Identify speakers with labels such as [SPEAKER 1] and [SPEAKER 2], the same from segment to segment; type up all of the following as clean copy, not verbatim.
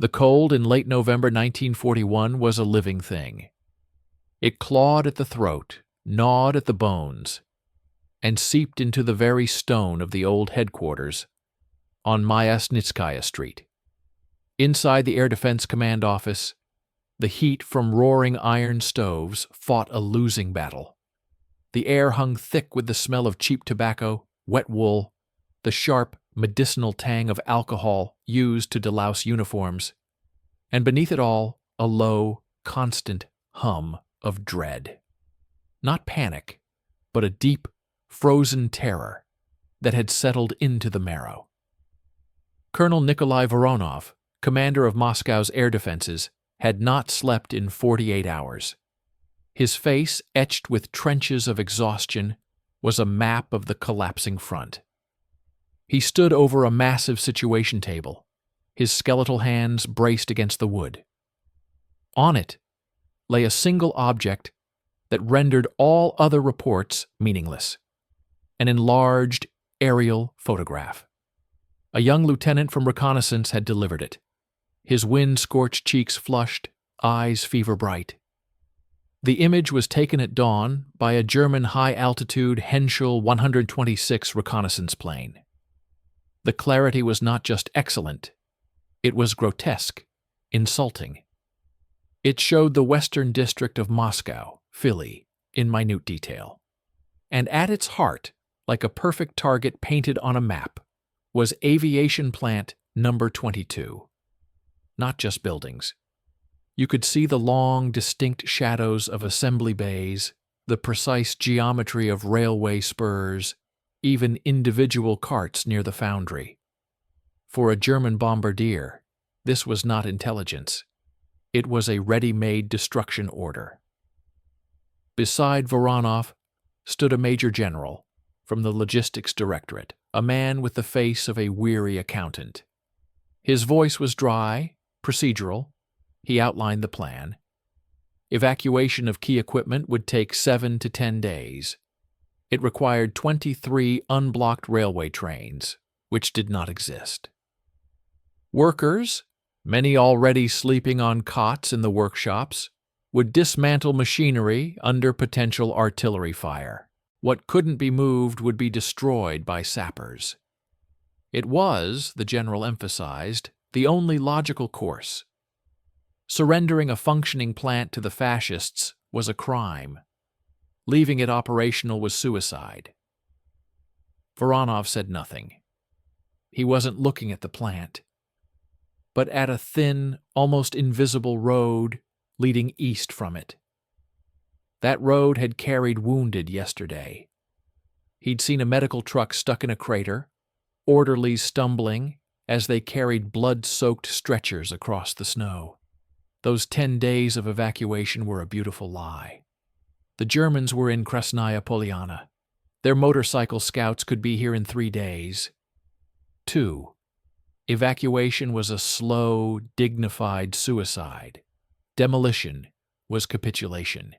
[SPEAKER 1] The cold in late November 1941 was a living thing. It clawed at the throat, gnawed at the bones, and seeped into the very stone of the old headquarters on Myasnitskaya Street. Inside the Air Defense Command office, the heat from roaring iron stoves fought a losing battle. The air hung thick with the smell of cheap tobacco, wet wool, the sharp, medicinal tang of alcohol used to delouse uniforms, and beneath it all, a low, constant hum of dread. Not panic, but a deep, frozen terror that had settled into the marrow. Colonel Nikolai Voronov, commander of Moscow's air defenses, had not slept in 48 hours. His face, etched with trenches of exhaustion, was a map of the collapsing front. He stood over a massive situation table, his skeletal hands braced against the wood. On it lay a single object that rendered all other reports meaningless: an enlarged aerial photograph. A young lieutenant from reconnaissance had delivered it, his wind-scorched cheeks flushed, eyes fever-bright. The image was taken at dawn by a German high-altitude Henschel 126 reconnaissance plane. The clarity was not just excellent, it was grotesque, insulting. It showed the western district of Moscow, Philly, in minute detail. And at its heart, like a perfect target painted on a map, was Aviation Plant Number 22. Not just buildings. You could see the long, distinct shadows of assembly bays, the precise geometry of railway spurs, even individual carts near the foundry. For a German bombardier, this was not intelligence. It was a ready-made destruction order. Beside Voronov stood a major general from the logistics directorate, a man with the face of a weary accountant. His voice was dry, procedural. He outlined the plan. Evacuation of key equipment would take 7 to 10 days. It required 23 unblocked railway trains, which did not exist. Workers, many already sleeping on cots in the workshops, would dismantle machinery under potential artillery fire. What couldn't be moved would be destroyed by sappers. It was, the general emphasized, the only logical course. Surrendering a functioning plant to the fascists was a crime. Leaving it operational was suicide. Voronov said nothing. He wasn't looking at the plant, but at a thin, almost invisible road leading east from it. That road had carried wounded yesterday. He'd seen a medical truck stuck in a crater, orderlies stumbling as they carried blood-soaked stretchers across the snow. Those 10 days of evacuation were a beautiful lie. The Germans were in Krasnaya Polyana. Their motorcycle scouts could be here in 3 days. 2. Evacuation was a slow, dignified suicide. Demolition was capitulation.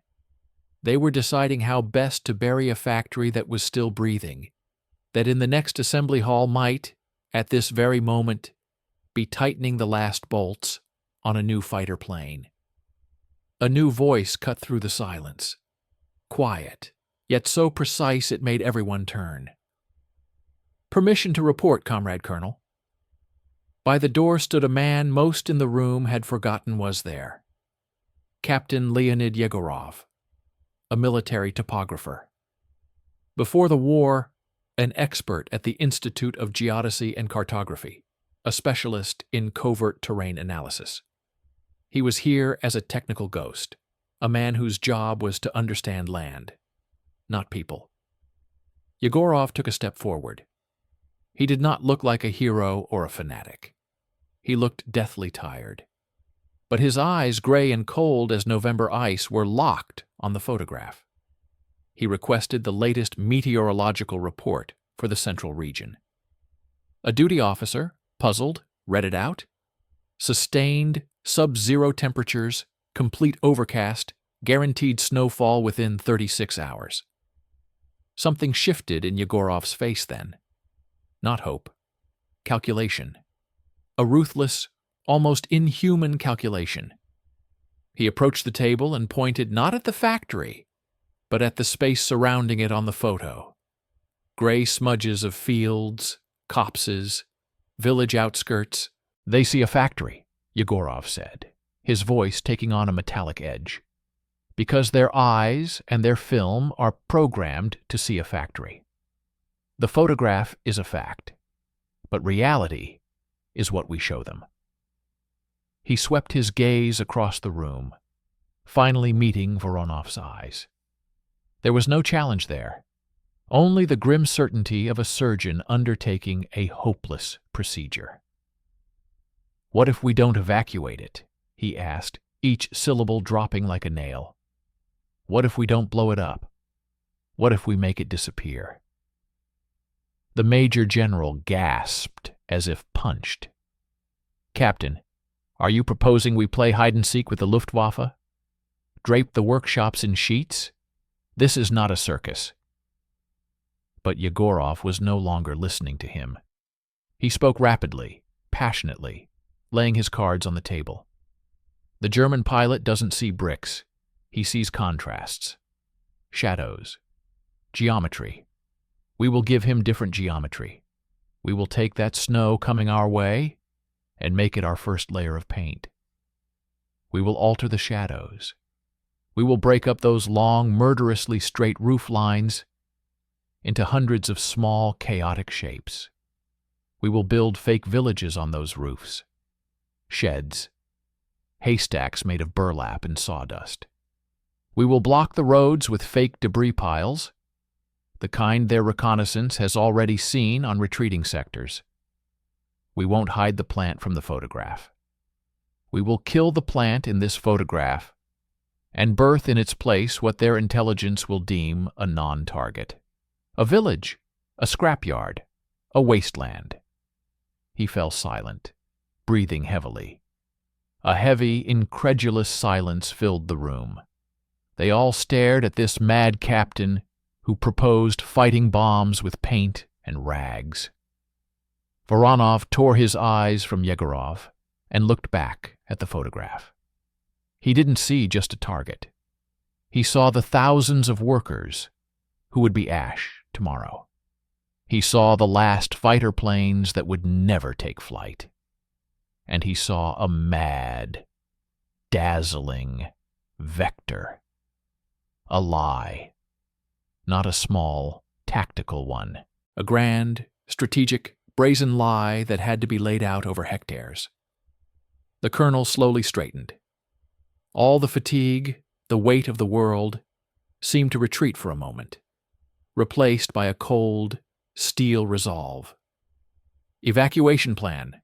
[SPEAKER 1] They were deciding how best to bury a factory that was still breathing, that in the next assembly hall might, at this very moment, be tightening the last bolts on a new fighter plane. A new voice cut through the silence. Quiet, yet so precise it made everyone turn. "Permission to report, Comrade Colonel." By the door stood a man most in the room had forgotten was there. Captain Leonid Yegorov, a military topographer. Before the war, an expert at the Institute of Geodesy and Cartography, a specialist in covert terrain analysis. He was here as a technical ghost, a man whose job was to understand land, not people. Yegorov took a step forward. He did not look like a hero or a fanatic. He looked deathly tired. But his eyes, gray and cold as November ice, were locked on the photograph. He requested the latest meteorological report for the central region. A duty officer, puzzled, read it out. Sustained, sub-zero temperatures, complete overcast, guaranteed snowfall within 36 hours. Something shifted in Yegorov's face then. Not hope. Calculation. A ruthless, almost inhuman calculation. He approached the table and pointed not at the factory, but at the space surrounding it on the photo. Gray smudges of fields, copses, village outskirts. "They see a factory," Yegorov said, his voice taking on a metallic edge, "because their eyes and their film are programmed to see a factory. The photograph is a fact, but reality is what we show them." He swept his gaze across the room, finally meeting Voronov's eyes. There was no challenge there, only the grim certainty of a surgeon undertaking a hopeless procedure. "What if we don't evacuate it?" he asked, each syllable dropping like a nail. "What if we don't blow it up? What if we make it disappear?" The Major General gasped as if punched. "Captain, are you proposing we play hide-and-seek with the Luftwaffe? Drape the workshops in sheets? This is not a circus." But Yegorov was no longer listening to him. He spoke rapidly, passionately, laying his cards on the table. "The German pilot doesn't see bricks. He sees contrasts, shadows, geometry. We will give him different geometry. We will take that snow coming our way and make it our first layer of paint. We will alter the shadows. We will break up those long, murderously straight roof lines into hundreds of small, chaotic shapes. We will build fake villages on those roofs, sheds, haystacks made of burlap and sawdust. We will block the roads with fake debris piles, the kind their reconnaissance has already seen on retreating sectors. We won't hide the plant from the photograph. We will kill the plant in this photograph and birth in its place what their intelligence will deem a non-target. A village, a scrapyard, a wasteland." He fell silent, breathing heavily. A heavy, incredulous silence filled the room. They all stared at this mad captain who proposed fighting bombs with paint and rags. Voronov tore his eyes from Yegorov and looked back at the photograph. He didn't see just a target. He saw the thousands of workers who would be ash tomorrow. He saw the last fighter planes that would never take flight. And he saw a mad, dazzling vector. A lie. Not a small, tactical one. A grand, strategic, brazen lie that had to be laid out over hectares. The colonel slowly straightened. All the fatigue, the weight of the world, seemed to retreat for a moment, replaced by a cold, steel resolve. "Evacuation plan.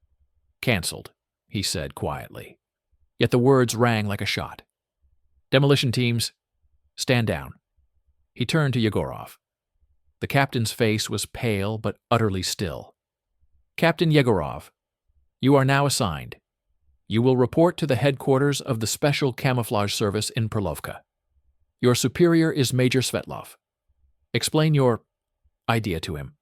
[SPEAKER 1] Cancelled," he said quietly. Yet the words rang like a shot. "Demolition teams, stand down." He turned to Yegorov. The captain's face was pale but utterly still. "Captain Yegorov, you are now assigned. You will report to the headquarters of the Special Camouflage Service in Perlovka. Your superior is Major Svetlov. Explain your idea to him.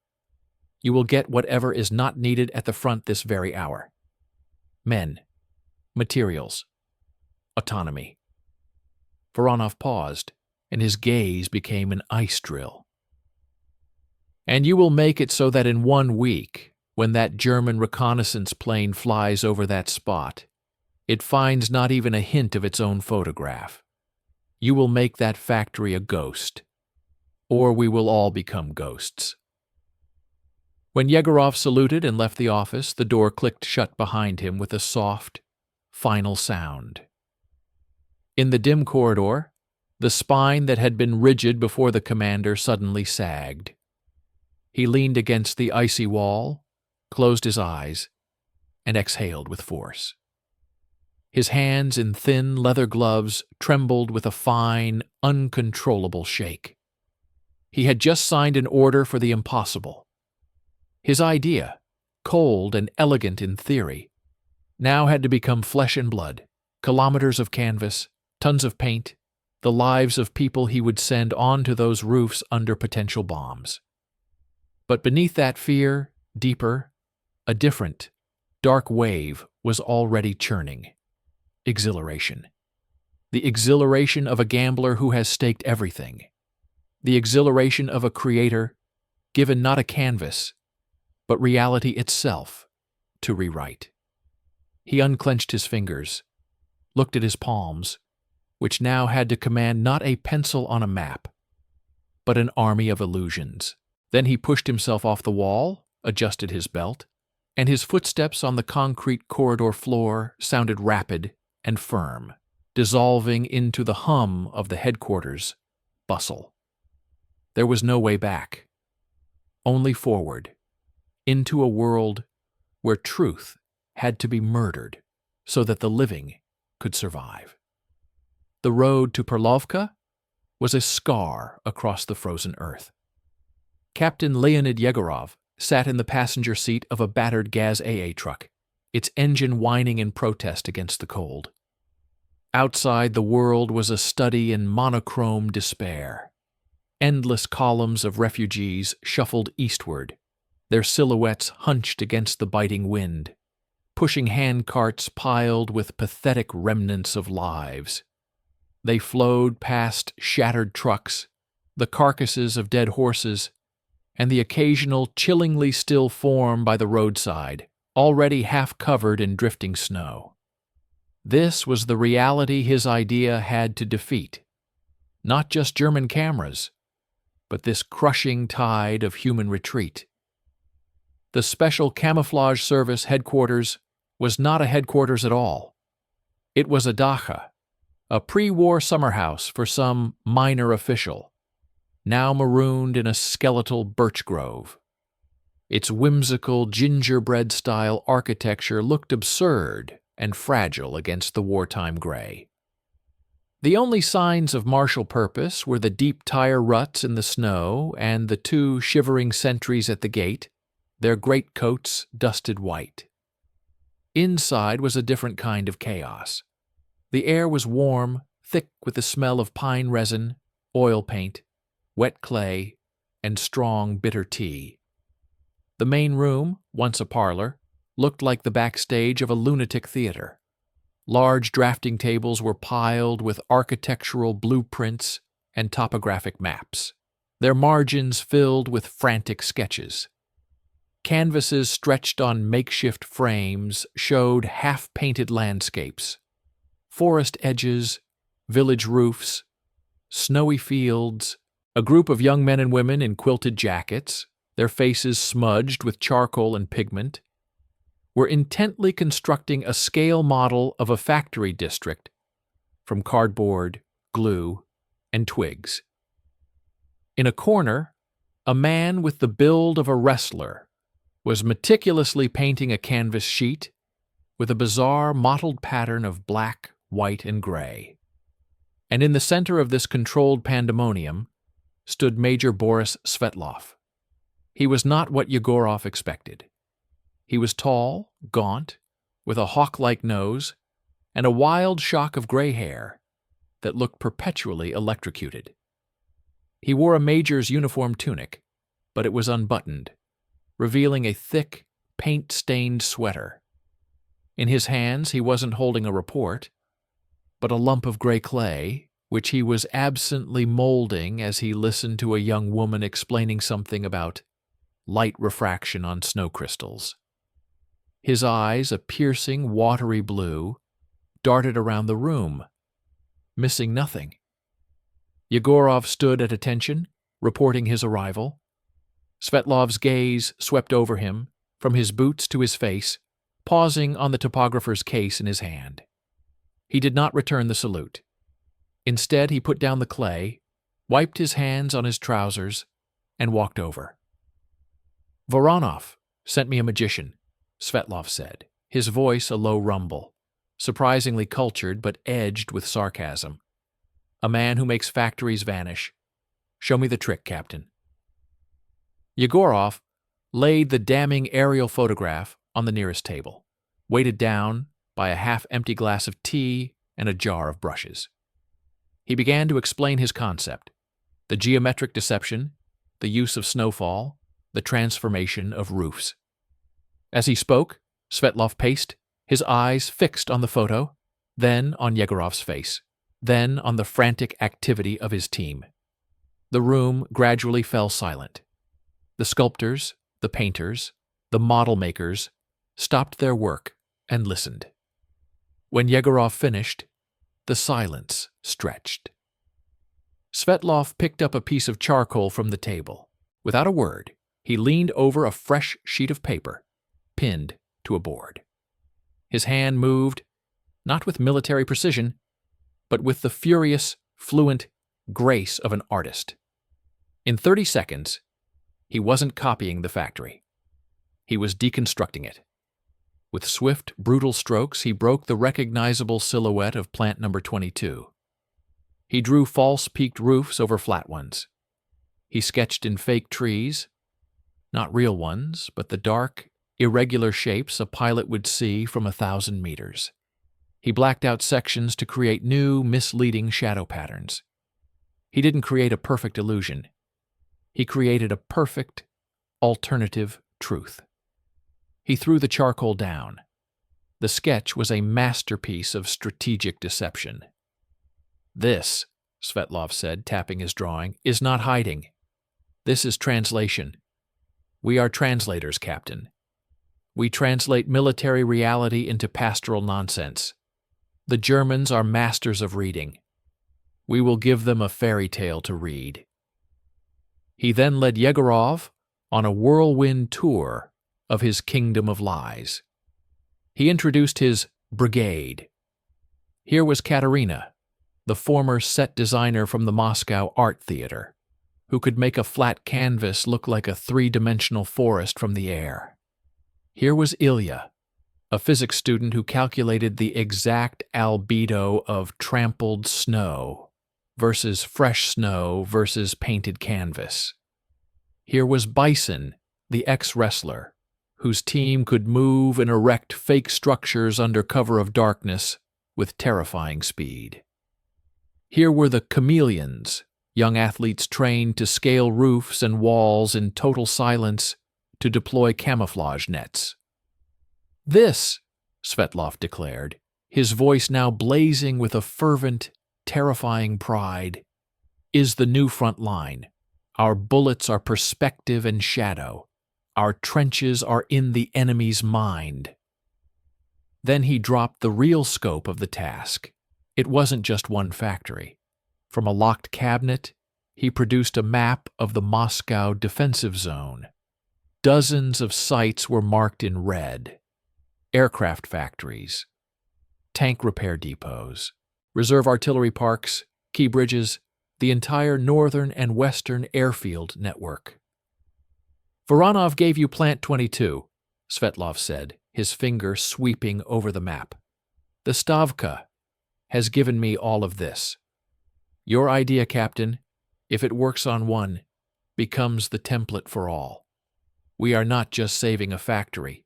[SPEAKER 1] You will get whatever is not needed at the front this very hour. Men, materials, autonomy." Voronov paused, and his gaze became an ice drill. "And you will make it so that in 1 week, when that German reconnaissance plane flies over that spot, it finds not even a hint of its own photograph. You will make that factory a ghost, or we will all become ghosts." When Yegorov saluted and left the office, the door clicked shut behind him with a soft, final sound. In the dim corridor, the spine that had been rigid before the commander suddenly sagged. He leaned against the icy wall, closed his eyes, and exhaled with force. His hands in thin leather gloves trembled with a fine, uncontrollable shake. He had just signed an order for the impossible. His idea, cold and elegant in theory, now had to become flesh and blood, kilometers of canvas, tons of paint, the lives of people he would send onto those roofs under potential bombs. But beneath that fear, deeper, a different, dark wave was already churning. Exhilaration. The exhilaration of a gambler who has staked everything. The exhilaration of a creator given not a canvas, but reality itself to rewrite. He unclenched his fingers, looked at his palms, which now had to command not a pencil on a map, but an army of illusions. Then he pushed himself off the wall, adjusted his belt, and his footsteps on the concrete corridor floor sounded rapid and firm, dissolving into the hum of the headquarters bustle. There was no way back, only forward, into a world where truth had to be murdered so that the living could survive. The road to Perlovka was a scar across the frozen earth. Captain Leonid Yegorov sat in the passenger seat of a battered Gaz AA truck, its engine whining in protest against the cold. Outside, the world was a study in monochrome despair. Endless columns of refugees shuffled eastward, their silhouettes hunched against the biting wind, pushing handcarts piled with pathetic remnants of lives. They flowed past shattered trucks, the carcasses of dead horses, and the occasional chillingly still form by the roadside, already half covered in drifting snow. This was the reality his idea had to defeat. Not just German cameras, but this crushing tide of human retreat. The Special Camouflage Service headquarters was not a headquarters at all. It was a dacha, a pre-war summer house for some minor official, now marooned in a skeletal birch grove. Its whimsical gingerbread-style architecture looked absurd and fragile against the wartime gray. The only signs of martial purpose were the deep tire ruts in the snow and the two shivering sentries at the gate, their greatcoats dusted white. Inside was a different kind of chaos. The air was warm, thick with the smell of pine resin, oil paint, wet clay, and strong, bitter tea. The main room, once a parlor, looked like the backstage of a lunatic theater. Large drafting tables were piled with architectural blueprints and topographic maps, their margins filled with frantic sketches. Canvases stretched on makeshift frames showed half-painted landscapes, forest edges, village roofs, snowy fields, a group of young men and women in quilted jackets, their faces smudged with charcoal and pigment, were intently constructing a scale model of a factory district from cardboard, glue, and twigs. In a corner, a man with the build of a wrestler was meticulously painting a canvas sheet with a bizarre mottled pattern of black, white, and gray. And in the center of this controlled pandemonium stood Major Boris Svetlov. He was not what Yegorov expected. He was tall, gaunt, with a hawk-like nose, and a wild shock of gray hair that looked perpetually electrocuted. He wore a major's uniform tunic, but it was unbuttoned, revealing a thick, paint-stained sweater. In his hands he wasn't holding a report, but a lump of gray clay, which he was absently molding as he listened to a young woman explaining something about light refraction on snow crystals. His eyes, a piercing, watery blue, darted around the room, missing nothing. Yegorov stood at attention, reporting his arrival. Svetlov's gaze swept over him, from his boots to his face, pausing on the topographer's case in his hand. He did not return the salute. Instead, he put down the clay, wiped his hands on his trousers, and walked over. "Voronov sent me a magician," Svetlov said, his voice a low rumble, surprisingly cultured but edged with sarcasm. "A man who makes factories vanish. Show me the trick, Captain." Yegorov laid the damning aerial photograph on the nearest table, weighted down by a half-empty glass of tea and a jar of brushes. He began to explain his concept: the geometric deception, the use of snowfall, the transformation of roofs. As he spoke, Svetlov paced, his eyes fixed on the photo, then on Yegorov's face, then on the frantic activity of his team. The room gradually fell silent. The sculptors, the painters, the model makers stopped their work and listened. When Yegorov finished, the silence stretched. Svetlov picked up a piece of charcoal from the table. Without a word, he leaned over a fresh sheet of paper, pinned to a board. His hand moved, not with military precision, but with the furious, fluent grace of an artist. In 30 seconds, he wasn't copying the factory. He was deconstructing it. With swift, brutal strokes, he broke the recognizable silhouette of plant number 22. He drew false peaked roofs over flat ones. He sketched in fake trees, not real ones, but the dark, irregular shapes a pilot would see from 1,000 meters. He blacked out sections to create new, misleading shadow patterns. He didn't create a perfect illusion. He created a perfect, alternative truth. He threw the charcoal down. The sketch was a masterpiece of strategic deception. "This," Svetlov said, tapping his drawing, "is not hiding. This is translation. We are translators, Captain. We translate military reality into pastoral nonsense. The Germans are masters of reading. We will give them a fairy tale to read." He then led Yegorov on a whirlwind tour of his kingdom of lies. He introduced his brigade. Here was Katerina, the former set designer from the Moscow Art Theater, who could make a flat canvas look like a three-dimensional forest from the air. Here was Ilya, a physics student who calculated the exact albedo of trampled snow versus fresh snow versus painted canvas. Here was Bison, the ex-wrestler, whose team could move and erect fake structures under cover of darkness with terrifying speed. Here were the chameleons, young athletes trained to scale roofs and walls in total silence to deploy camouflage nets. "This," Svetlov declared, his voice now blazing with a fervent, terrifying pride, "is the new front line. Our bullets are perspective and shadow. Our trenches are in the enemy's mind." Then he dropped the real scope of the task. It wasn't just one factory. From a locked cabinet, he produced a map of the Moscow defensive zone. Dozens of sites were marked in red. Aircraft factories, tank repair depots, reserve artillery parks, key bridges, the entire northern and western airfield network. "Voronov gave you Plant 22, Svetlov said, his finger sweeping over the map. "The Stavka has given me all of this. Your idea, Captain, if it works on one, becomes the template for all. We are not just saving a factory.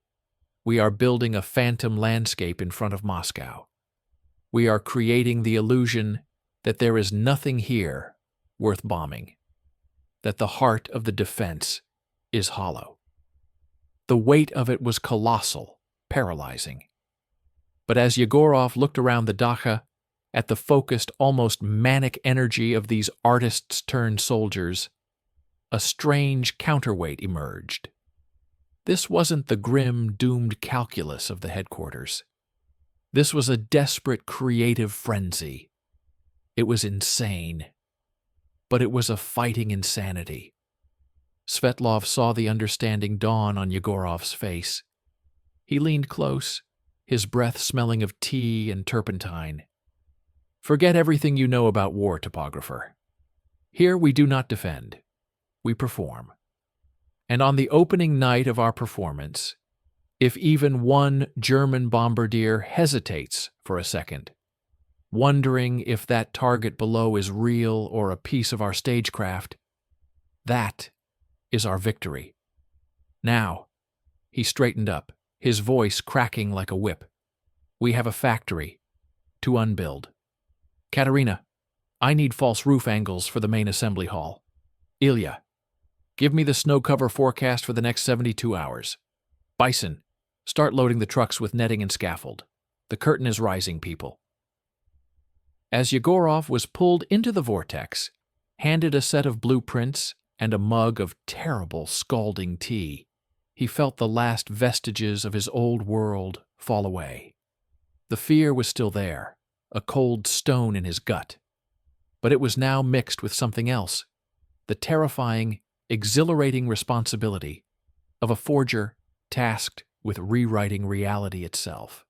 [SPEAKER 1] We are building a phantom landscape in front of Moscow. We are creating the illusion that there is nothing here worth bombing, that the heart of the defense is hollow." The weight of it was colossal, paralyzing. But as Yegorov looked around the dacha, at the focused, almost manic energy of these artists-turned-soldiers, a strange counterweight emerged. This wasn't the grim, doomed calculus of the headquarters. This was a desperate creative frenzy. It was insane. But it was a fighting insanity. Svetlov saw the understanding dawn on Yegorov's face. He leaned close, his breath smelling of tea and turpentine. "Forget everything you know about war, topographer. Here we do not defend. We perform. And on the opening night of our performance, if even one German bombardier hesitates for a second, wondering if that target below is real or a piece of our stagecraft, that is our victory. Now," he straightened up, his voice cracking like a whip, "we have a factory to unbuild. Katerina, I need false roof angles for the main assembly hall. Ilya, give me the snow cover forecast for the next 72 hours. Bison, Start loading the trucks with netting and scaffold. The curtain is rising, people." As Yegorov was pulled into the vortex, handed a set of blueprints and a mug of terrible scalding tea, he felt the last vestiges of his old world fall away. The fear was still there, a cold stone in his gut, but it was now mixed with something else, the terrifying, exhilarating responsibility of a forger tasked with rewriting reality itself.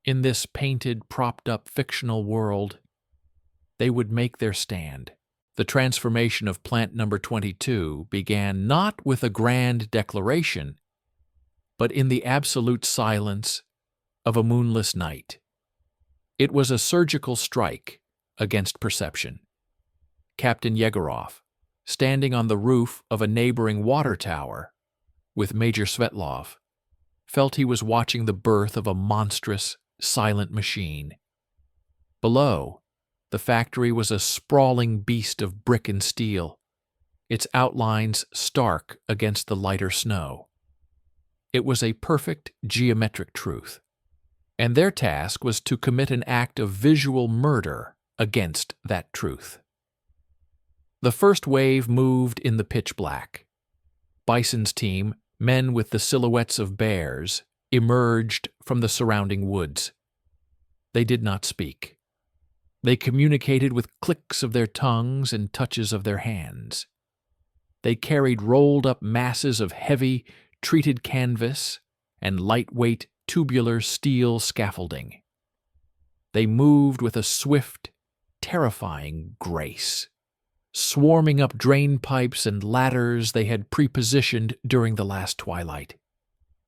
[SPEAKER 1] In this painted, propped-up fictional world, they would make their stand. The transformation of plant number 22 began not with a grand declaration, but in the absolute silence of a moonless night. It was a surgical strike against perception. Captain Yegorov, standing on the roof of a neighboring water tower with Major Svetlov, felt he was watching the birth of a monstrous, silent machine. Below, the factory was a sprawling beast of brick and steel, its outlines stark against the lighter snow. It was a perfect geometric truth, and their task was to commit an act of visual murder against that truth. The first wave moved in the pitch black. Bison's team, men with the silhouettes of bears, emerged from the surrounding woods. They did not speak. They communicated with clicks of their tongues and touches of their hands. They carried rolled-up masses of heavy, treated canvas and lightweight, tubular steel scaffolding. They moved with a swift, terrifying grace, swarming up drain pipes and ladders they had prepositioned during the last twilight.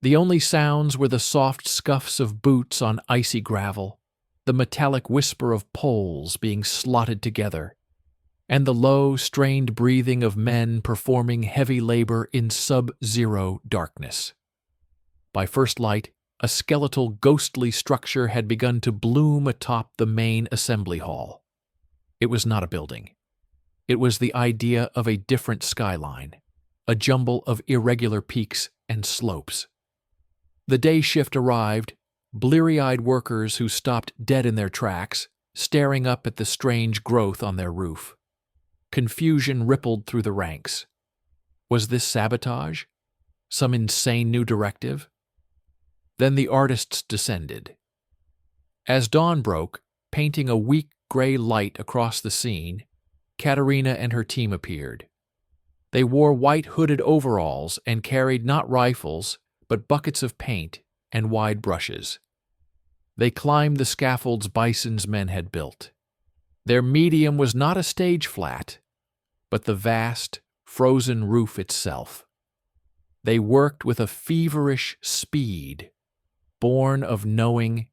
[SPEAKER 1] The only sounds were the soft scuffs of boots on icy gravel, the metallic whisper of poles being slotted together, and the low, strained breathing of men performing heavy labor in sub-zero darkness. By first light, a skeletal, ghostly structure had begun to bloom atop the main assembly hall. It was not a building. It was the idea of a different skyline, a jumble of irregular peaks and slopes. The day shift arrived, bleary-eyed workers who stopped dead in their tracks, staring up at the strange growth on their roof. Confusion rippled through the ranks. Was this sabotage? Some insane new directive? Then the artists descended. As dawn broke, painting a weak gray light across the scene, Katerina and her team appeared. They wore white hooded overalls and carried not rifles, but buckets of paint and wide brushes. They climbed the scaffolds Bison's men had built. Their medium was not a stage flat, but the vast, frozen roof itself. They worked with a feverish speed, born of knowing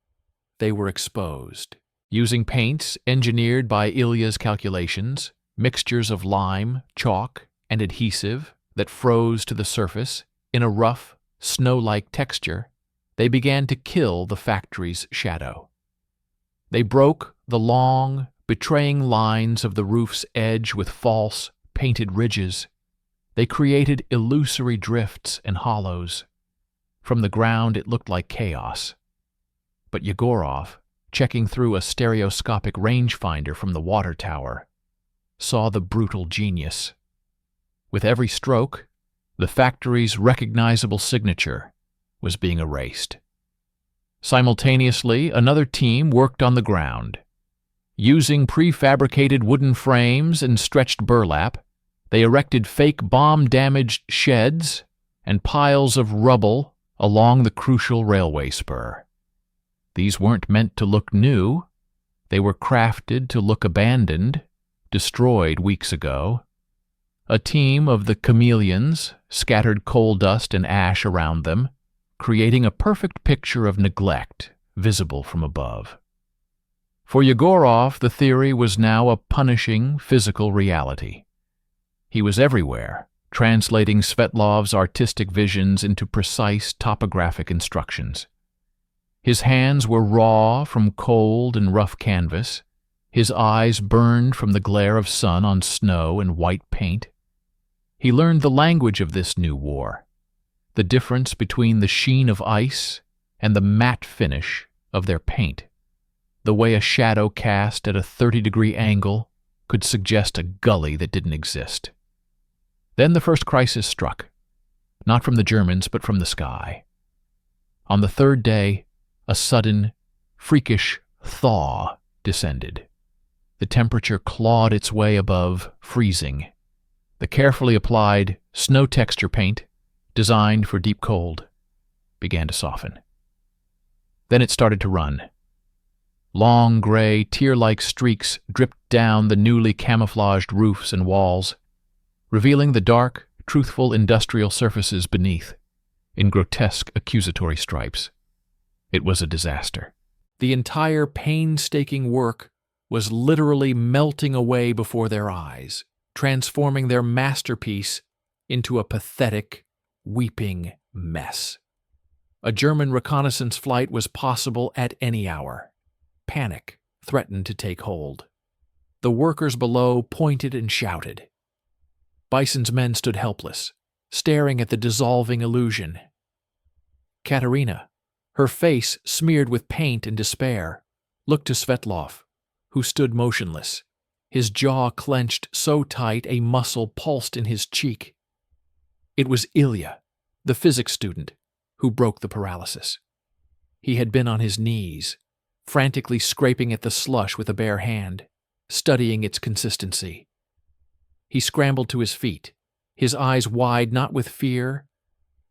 [SPEAKER 1] they were exposed. Using paints engineered by Ilya's calculations, mixtures of lime, chalk, and adhesive that froze to the surface in a rough, snow-like texture, they began to kill the factory's shadow. They broke the long, betraying lines of the roof's edge with false, painted ridges. They created illusory drifts and hollows. From the ground it looked like chaos. But Yegorov, checking through a stereoscopic rangefinder from the water tower, saw the brutal genius. With every stroke, the factory's recognizable signature was being erased. Simultaneously, another team worked on the ground. Using prefabricated wooden frames and stretched burlap, they erected fake bomb-damaged sheds and piles of rubble along the crucial railway spur. These weren't meant to look new. They were crafted to look abandoned, destroyed weeks ago. A team of the chameleons scattered coal dust and ash around them, creating a perfect picture of neglect visible from above. For Yegorov, the theory was now a punishing physical reality. He was everywhere, translating Svetlov's artistic visions into precise topographic instructions. His hands were raw from cold and rough canvas. His eyes burned from the glare of sun on snow and white paint. He learned the language of this new war, the difference between the sheen of ice and the matte finish of their paint, the way a shadow cast at a 30-degree angle could suggest a gully that didn't exist. Then the first crisis struck, not from the Germans but from the sky. On the third day, a sudden, freakish thaw descended. The temperature clawed its way above freezing. The carefully applied, snow texture paint, designed for deep cold, began to soften. Then it started to run. Long gray, tear-like streaks dripped down the newly camouflaged roofs and walls, revealing the dark, truthful industrial surfaces beneath, in grotesque accusatory stripes. It was a disaster. The entire painstaking work was literally melting away before their eyes, transforming their masterpiece into a pathetic, weeping mess. A German reconnaissance flight was possible at any hour. Panic threatened to take hold. The workers below pointed and shouted. Bison's men stood helpless, staring at the dissolving illusion. Katerina, her face smeared with paint and despair, looked to Svetlov, who stood motionless, his jaw clenched so tight a muscle pulsed in his cheek. It was Ilya, the physics student, who broke the paralysis. He had been on his knees, frantically scraping at the slush with a bare hand, studying its consistency. He scrambled to his feet, his eyes wide not with fear,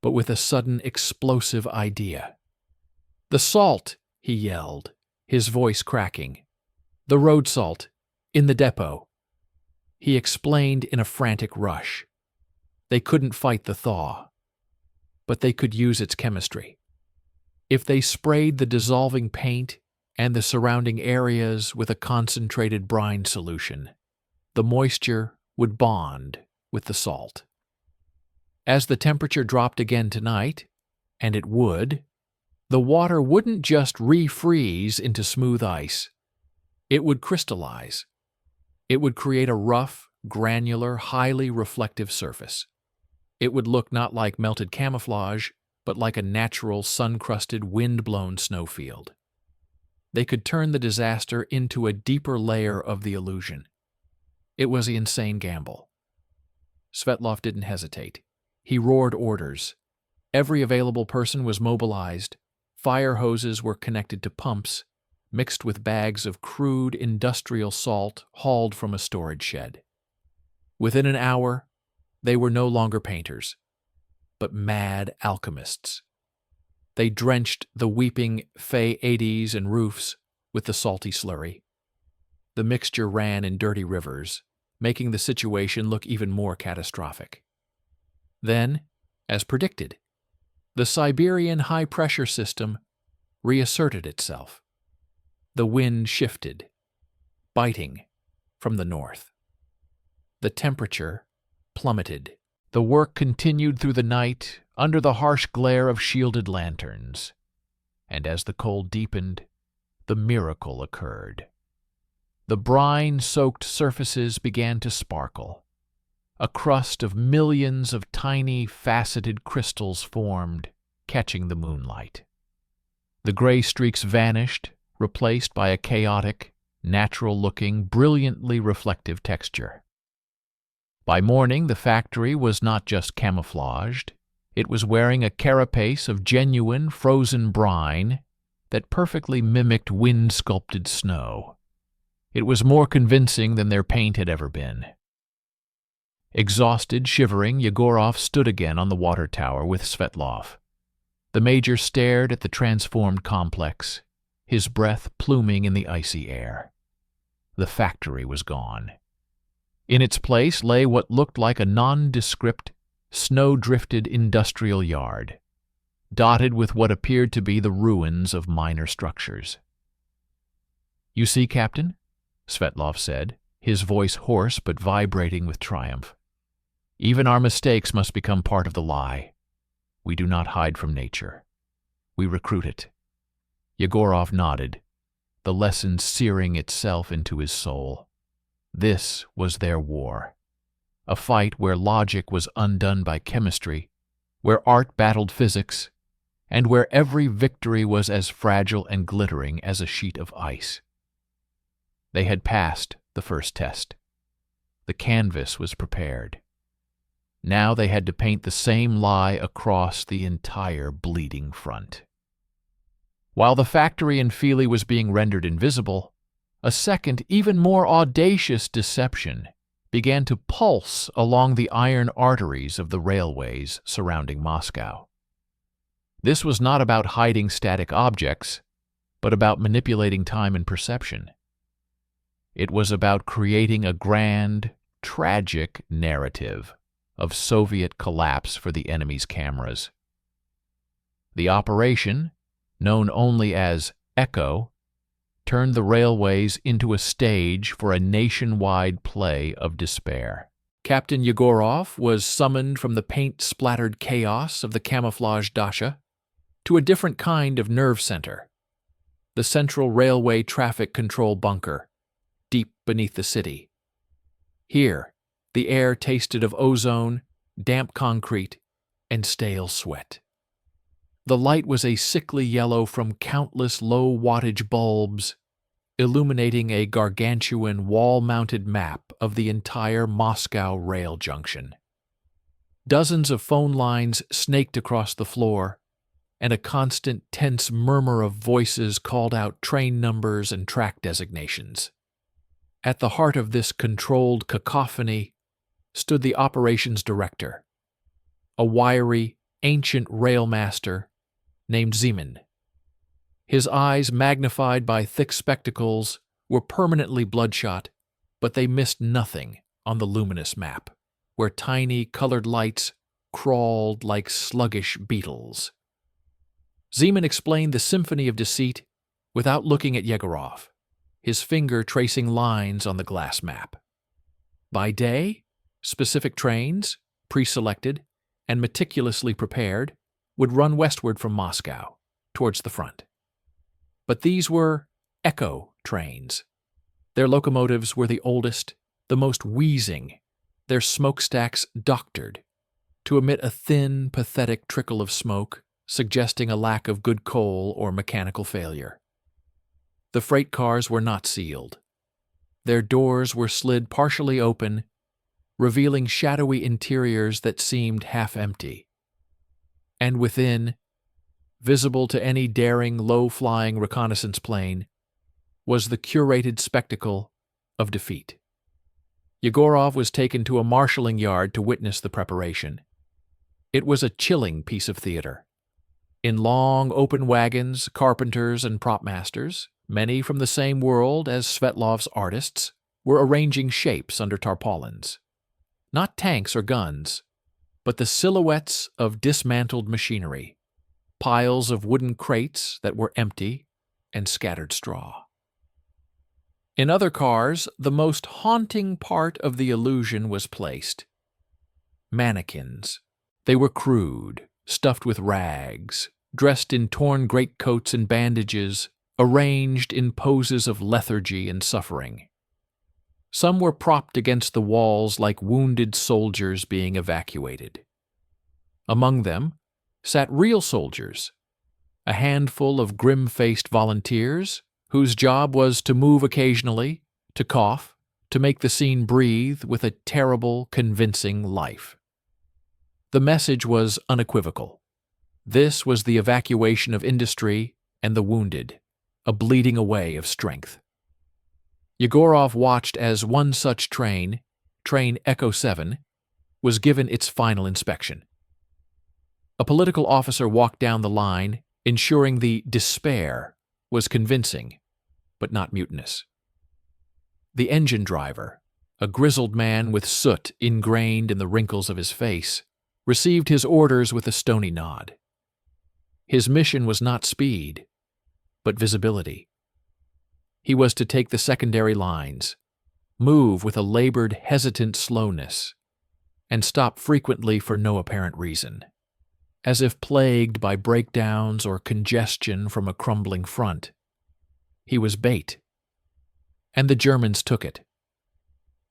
[SPEAKER 1] but with a sudden explosive idea. "The salt!" he yelled, his voice cracking. "The road salt, in the depot." He explained in a frantic rush. They couldn't fight the thaw, but they could use its chemistry. If they sprayed the dissolving paint and the surrounding areas with a concentrated brine solution, the moisture would bond with the salt. As the temperature dropped again tonight, and it would, the water wouldn't just refreeze into smooth ice. It would crystallize. It would create a rough, granular, highly reflective surface. It would look not like melted camouflage, but like a natural, sun-crusted, wind-blown snowfield. They could turn the disaster into a deeper layer of the illusion. It was an insane gamble. Svetlov didn't hesitate. He roared orders. Every available person was mobilized. Fire hoses were connected to pumps, mixed with bags of crude industrial salt hauled from a storage shed. Within an hour, they were no longer painters, but mad alchemists. They drenched the weeping Fay 80s and roofs with the salty slurry. The mixture ran in dirty rivers, making the situation look even more catastrophic. Then, as predicted, the Siberian high-pressure system reasserted itself. The wind shifted, biting from the north. The temperature plummeted. The work continued through the night under the harsh glare of shielded lanterns. And as the cold deepened, the miracle occurred. The brine-soaked surfaces began to sparkle. A crust of millions of tiny, faceted crystals formed, catching the moonlight. The gray streaks vanished, replaced by a chaotic, natural-looking, brilliantly reflective texture. By morning, the factory was not just camouflaged. It was wearing a carapace of genuine, frozen brine that perfectly mimicked wind-sculpted snow. It was more convincing than their paint had ever been. Exhausted, shivering, Yegorov stood again on the water tower with Svetlov. The major stared at the transformed complex, his breath pluming in the icy air. The factory was gone. In its place lay what looked like a nondescript, snow-drifted industrial yard, dotted with what appeared to be the ruins of minor structures. "You see, Captain?" Svetlov said, his voice hoarse but vibrating with triumph. "Even our mistakes must become part of the lie. We do not hide from nature. We recruit it." Yegorov nodded, the lesson searing itself into his soul. This was their war, a fight where logic was undone by chemistry, where art battled physics, and where every victory was as fragile and glittering as a sheet of ice. They had passed the first test. The canvas was prepared. Now they had to paint the same lie across the entire bleeding front. While the factory in Feely was being rendered invisible, a second, even more audacious deception began to pulse along the iron arteries of the railways surrounding Moscow. This was not about hiding static objects, but about manipulating time and perception. It was about creating a grand, tragic narrative of Soviet collapse for the enemy's cameras. The operation, known only as Echo, turned the railways into a stage for a nationwide play of despair. Captain Yegorov was summoned from the paint-splattered chaos of the Camouflage dacha to a different kind of nerve center, the Central Railway Traffic Control Bunker, deep beneath the city. Here, the air tasted of ozone, damp concrete, and stale sweat. The light was a sickly yellow from countless low-wattage bulbs, illuminating a gargantuan wall-mounted map of the entire Moscow rail junction. Dozens of phone lines snaked across the floor, and a constant tense murmur of voices called out train numbers and track designations. At the heart of this controlled cacophony stood the operations director, a wiry, ancient railmaster named Zeman. His eyes, magnified by thick spectacles, were permanently bloodshot, but they missed nothing on the luminous map, where tiny colored lights crawled like sluggish beetles. Zeman explained the symphony of deceit without looking at Yegorov, his finger tracing lines on the glass map. By day, specific trains, pre-selected and meticulously prepared, would run westward from Moscow, towards the front. But these were Echo trains. Their locomotives were the oldest, the most wheezing, their smokestacks doctored, to emit a thin, pathetic trickle of smoke, suggesting a lack of good coal or mechanical failure. The freight cars were not sealed. Their doors were slid partially open, revealing shadowy interiors that seemed half empty. And within, visible to any daring, low-flying reconnaissance plane, was the curated spectacle of defeat. Yegorov was taken to a marshalling yard to witness the preparation. It was a chilling piece of theater. In long, open wagons, carpenters and prop masters, many from the same world as Svetlov's artists, were arranging shapes under tarpaulins. Not tanks or guns, but the silhouettes of dismantled machinery, piles of wooden crates that were empty and scattered straw. In other cars, the most haunting part of the illusion was placed. Mannequins. They were crude, stuffed with rags, dressed in torn greatcoats and bandages, arranged in poses of lethargy and suffering. Some were propped against the walls like wounded soldiers being evacuated. Among them sat real soldiers, a handful of grim-faced volunteers whose job was to move occasionally, to cough, to make the scene breathe with a terrible, convincing life. The message was unequivocal. This was the evacuation of industry and the wounded, a bleeding away of strength. Yegorov watched as one such train, Train Echo 7, was given its final inspection. A political officer walked down the line, ensuring the despair was convincing, but not mutinous. The engine driver, a grizzled man with soot ingrained in the wrinkles of his face, received his orders with a stony nod. His mission was not speed, but visibility. He was to take the secondary lines, move with a labored, hesitant slowness, and stop frequently for no apparent reason, as if plagued by breakdowns or congestion from a crumbling front. He was bait, and the Germans took it.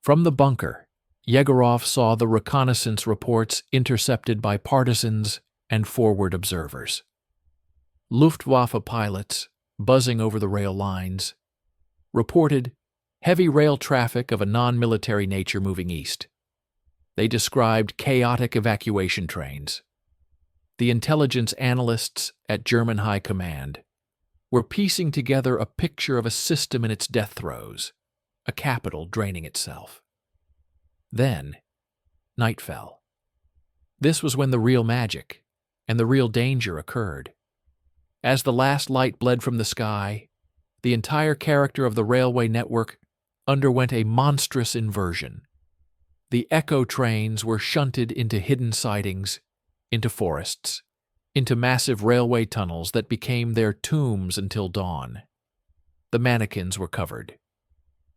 [SPEAKER 1] From the bunker, Yegorov saw the reconnaissance reports intercepted by partisans and forward observers. Luftwaffe pilots, buzzing over the rail lines, reported heavy rail traffic of a non-military nature moving east. They described chaotic evacuation trains. The intelligence analysts at German High Command were piecing together a picture of a system in its death throes, a capital draining itself. Then, night fell. This was when the real magic and the real danger occurred. As the last light bled from the sky, the entire character of the railway network underwent a monstrous inversion. The echo trains were shunted into hidden sidings, into forests, into massive railway tunnels that became their tombs until dawn. The mannequins were covered.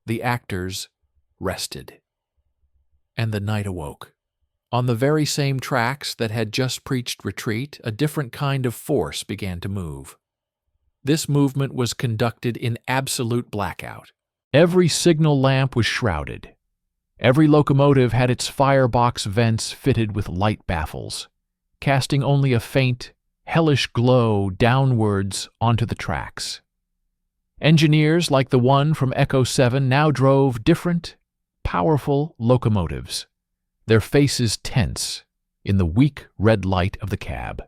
[SPEAKER 1] The actors rested. And the night awoke. On the very same tracks that had just preached retreat, a different kind of force began to move. This movement was conducted in absolute blackout. Every signal lamp was shrouded. Every locomotive had its firebox vents fitted with light baffles, casting only a faint, hellish glow downwards onto the tracks. Engineers like the one from Echo 7 now drove different, powerful locomotives, their faces tense in the weak red light of the cab.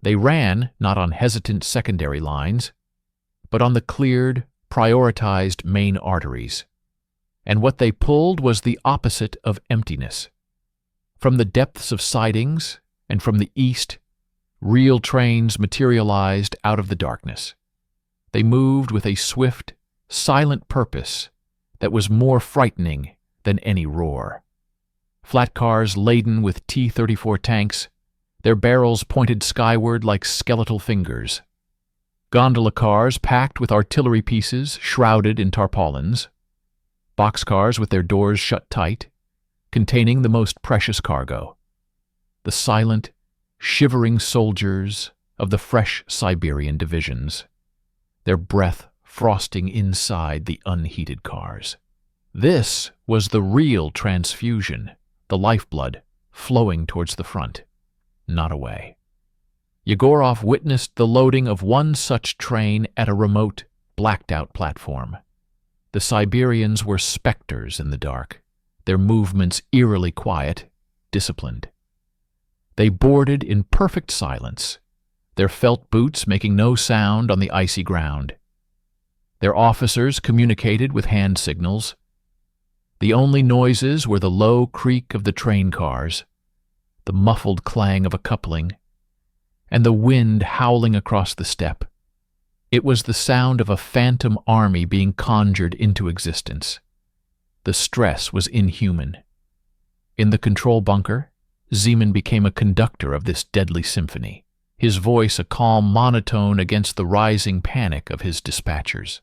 [SPEAKER 1] They ran not on hesitant secondary lines, but on the cleared, prioritized main arteries. And what they pulled was the opposite of emptiness. From the depths of sidings and from the east, real trains materialized out of the darkness. They moved with a swift, silent purpose that was more frightening than any roar. Flat cars laden with T-34 tanks, their barrels pointed skyward like skeletal fingers. Gondola cars packed with artillery pieces shrouded in tarpaulins. Boxcars with their doors shut tight, containing the most precious cargo. The silent, shivering soldiers of the fresh Siberian divisions, their breath frosting inside the unheated cars. This was the real transfusion, the lifeblood flowing towards the front, not away. Yegorov witnessed the loading of one such train at a remote, blacked-out platform. The Siberians were specters in the dark, their movements eerily quiet, disciplined. They boarded in perfect silence, their felt boots making no sound on the icy ground. Their officers communicated with hand signals. The only noises were the low creak of the train cars, the muffled clang of a coupling, and the wind howling across the steppe. It was the sound of a phantom army being conjured into existence. The stress was inhuman. In the control bunker, Zeman became a conductor of this deadly symphony, his voice a calm monotone against the rising panic of his dispatchers.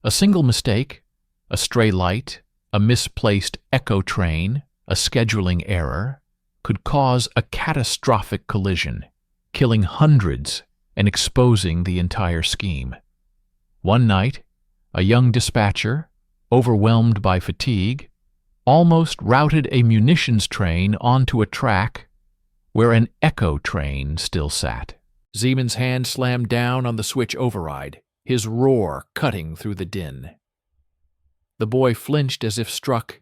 [SPEAKER 1] A single mistake, a stray light, a misplaced echo train, a scheduling error, could cause a catastrophic collision, killing hundreds and exposing the entire scheme. One night, a young dispatcher, overwhelmed by fatigue, almost routed a munitions train onto a track where an echo train still sat. Zeman's hand slammed down on the switch override, his roar cutting through the din. The boy flinched as if struck,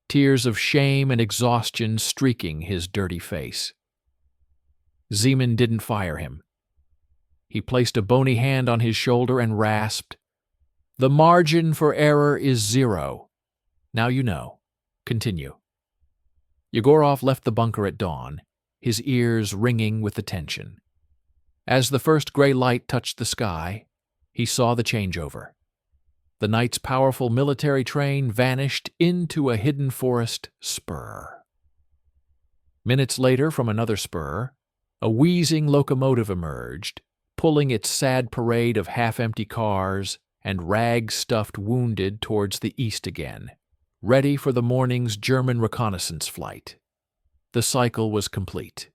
[SPEAKER 1] tears of shame and exhaustion streaking his dirty face. Zeman didn't fire him. He placed a bony hand on his shoulder and rasped, "The margin for error is 0. Now you know. Continue." Yegorov left the bunker at dawn, his ears ringing with the tension. As the first gray light touched the sky, he saw the changeover. The night's powerful military train vanished into a hidden forest spur. Minutes later, from another spur, a wheezing locomotive emerged, pulling its sad parade of half-empty cars and rag-stuffed wounded towards the east again, ready for the morning's German reconnaissance flight. The cycle was complete.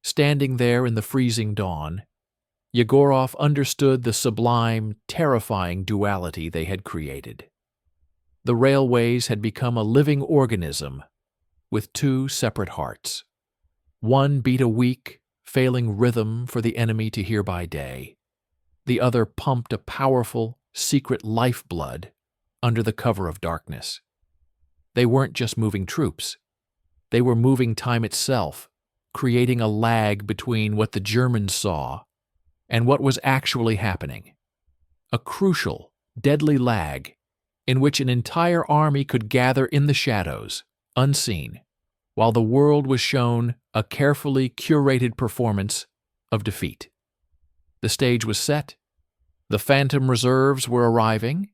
[SPEAKER 1] Standing there in the freezing dawn, Yegorov understood the sublime, terrifying duality they had created. The railways had become a living organism with two separate hearts. One beat a weak, failing rhythm for the enemy to hear by day. The other pumped a powerful, secret lifeblood under the cover of darkness. They weren't just moving troops. They were moving time itself, creating a lag between what the Germans saw and what was actually happening. A crucial, deadly lag in which an entire army could gather in the shadows, unseen, while the world was shown a carefully curated performance of defeat. The stage was set. The phantom reserves were arriving.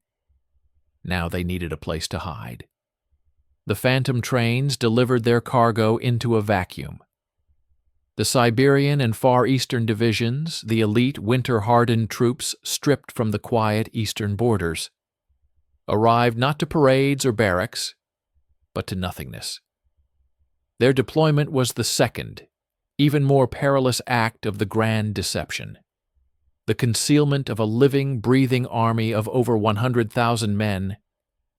[SPEAKER 1] Now they needed a place to hide. The phantom trains delivered their cargo into a vacuum. The Siberian and Far Eastern divisions, the elite winter-hardened troops stripped from the quiet eastern borders, arrived not to parades or barracks, but to nothingness. Their deployment was the second, even more perilous act of the grand deception. The concealment of a living, breathing army of over 100,000 men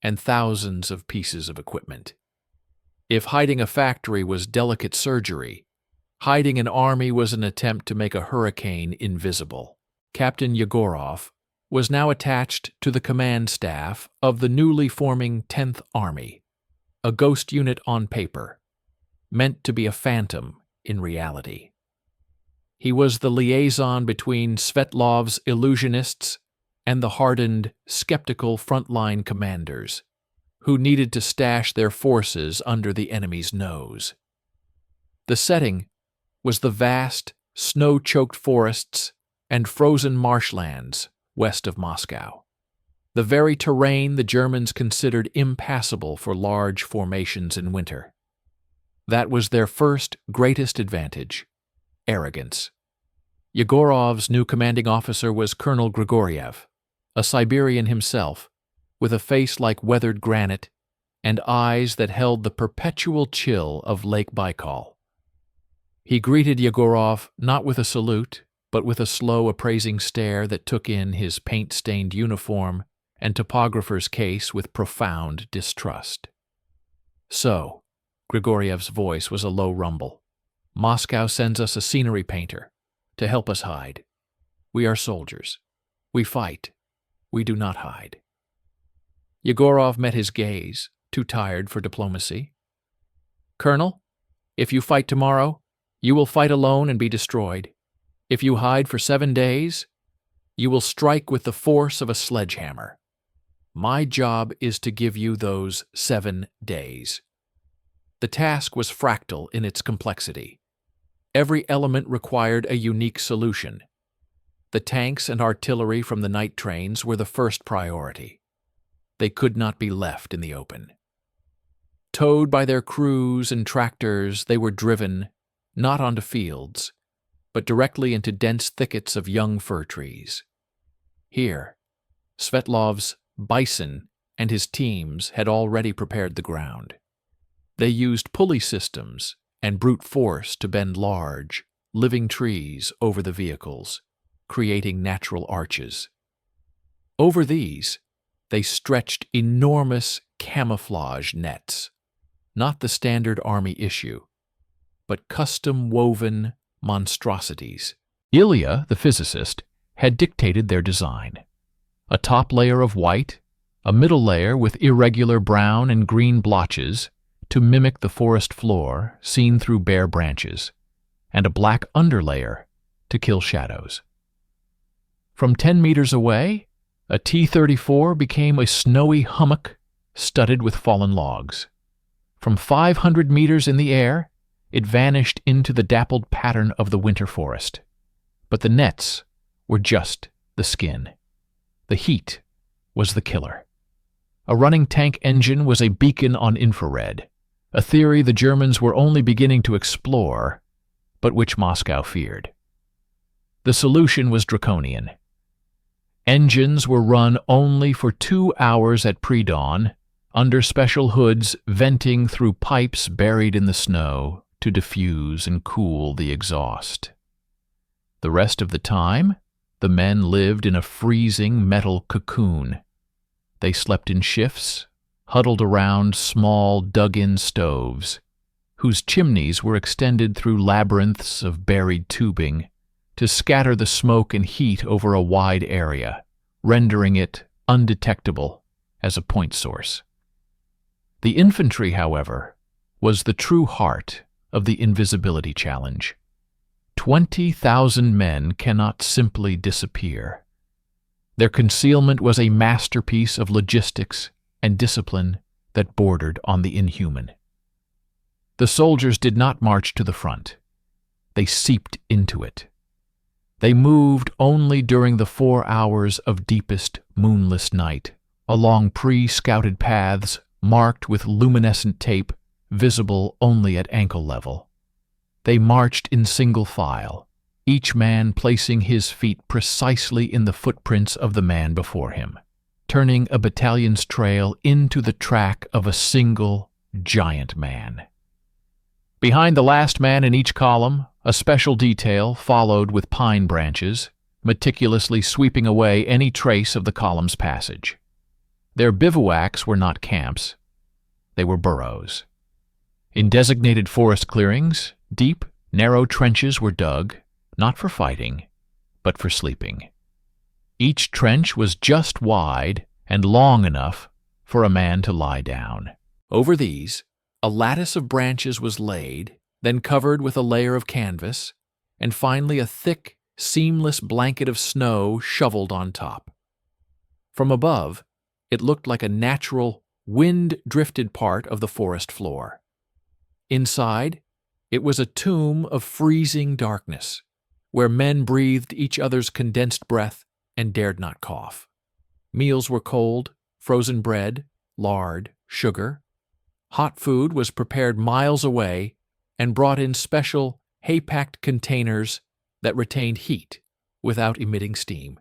[SPEAKER 1] and thousands of pieces of equipment. If hiding a factory was delicate surgery, hiding an army was an attempt to make a hurricane invisible. Captain Yegorov was now attached to the command staff of the newly forming 10th Army, a ghost unit on paper, meant to be a phantom in reality. He was the liaison between Svetlov's illusionists and the hardened, skeptical frontline commanders, who needed to stash their forces under the enemy's nose. The setting was the vast, snow-choked forests and frozen marshlands west of Moscow, the very terrain the Germans considered impassable for large formations in winter. That was their first greatest advantage: arrogance. Yegorov's new commanding officer was Colonel Grigoriev, a Siberian himself, with a face like weathered granite and eyes that held the perpetual chill of Lake Baikal. He greeted Yegorov not with a salute, but with a slow appraising stare that took in his paint-stained uniform and topographer's case with profound distrust. "So," Grigoriev's voice was a low rumble, "Moscow sends us a scenery painter to help us hide. We are soldiers. We fight. We do not hide." Yegorov met his gaze, too tired for diplomacy. "Colonel, if you fight tomorrow, you will fight alone and be destroyed. If you hide for 7 days, you will strike with the force of a sledgehammer. My job is to give you those 7 days." The task was fractal in its complexity. Every element required a unique solution. The tanks and artillery from the night trains were the first priority. They could not be left in the open. Towed by their crews and tractors, they were driven, not onto fields, but directly into dense thickets of young fir trees. Here, Svetlov's bison and his teams had already prepared the ground. They used pulley systems and brute force to bend large, living trees over the vehicles, creating natural arches. Over these, they stretched enormous camouflage nets, not the standard army issue, but custom-woven monstrosities. Ilya, the physicist, had dictated their design. A top layer of white, a middle layer with irregular brown and green blotches to mimic the forest floor seen through bare branches, and a black underlayer to kill shadows. From 10 meters away, a T-34 became a snowy hummock studded with fallen logs. From 500 meters in the air, it vanished into the dappled pattern of the winter forest. But the nets were just the skin. The heat was the killer. A running tank engine was a beacon on infrared, a theory the Germans were only beginning to explore, but which Moscow feared. The solution was draconian. Engines were run only for 2 hours at pre-dawn, under special hoods venting through pipes buried in the snow to diffuse and cool the exhaust. The rest of the time, the men lived in a freezing metal cocoon. They slept in shifts, huddled around small dug-in stoves, whose chimneys were extended through labyrinths of buried tubing to scatter the smoke and heat over a wide area, rendering it undetectable as a point source. The infantry, however, was the true heart of the invisibility challenge. 20,000 men cannot simply disappear. Their concealment was a masterpiece of logistics and discipline that bordered on the inhuman. The soldiers did not march to the front. They seeped into it. They moved only during the 4 hours of deepest moonless night, along pre-scouted paths marked with luminescent tape visible only at ankle level. They marched in single file, each man placing his feet precisely in the footprints of the man before him, turning a battalion's trail into the track of a single giant man. Behind the last man in each column, a special detail followed with pine branches, meticulously sweeping away any trace of the column's passage. Their bivouacs were not camps. They were burrows. In designated forest clearings, deep, narrow trenches were dug, not for fighting, but for sleeping. Each trench was just wide and long enough for a man to lie down. Over these, a lattice of branches was laid, then covered with a layer of canvas, and finally a thick, seamless blanket of snow shoveled on top. From above, it looked like a natural, wind-drifted part of the forest floor. Inside, it was a tomb of freezing darkness, where men breathed each other's condensed breath and dared not cough. Meals were cold, frozen bread, lard, sugar. Hot food was prepared miles away and brought in special hay-packed containers that retained heat without emitting steam.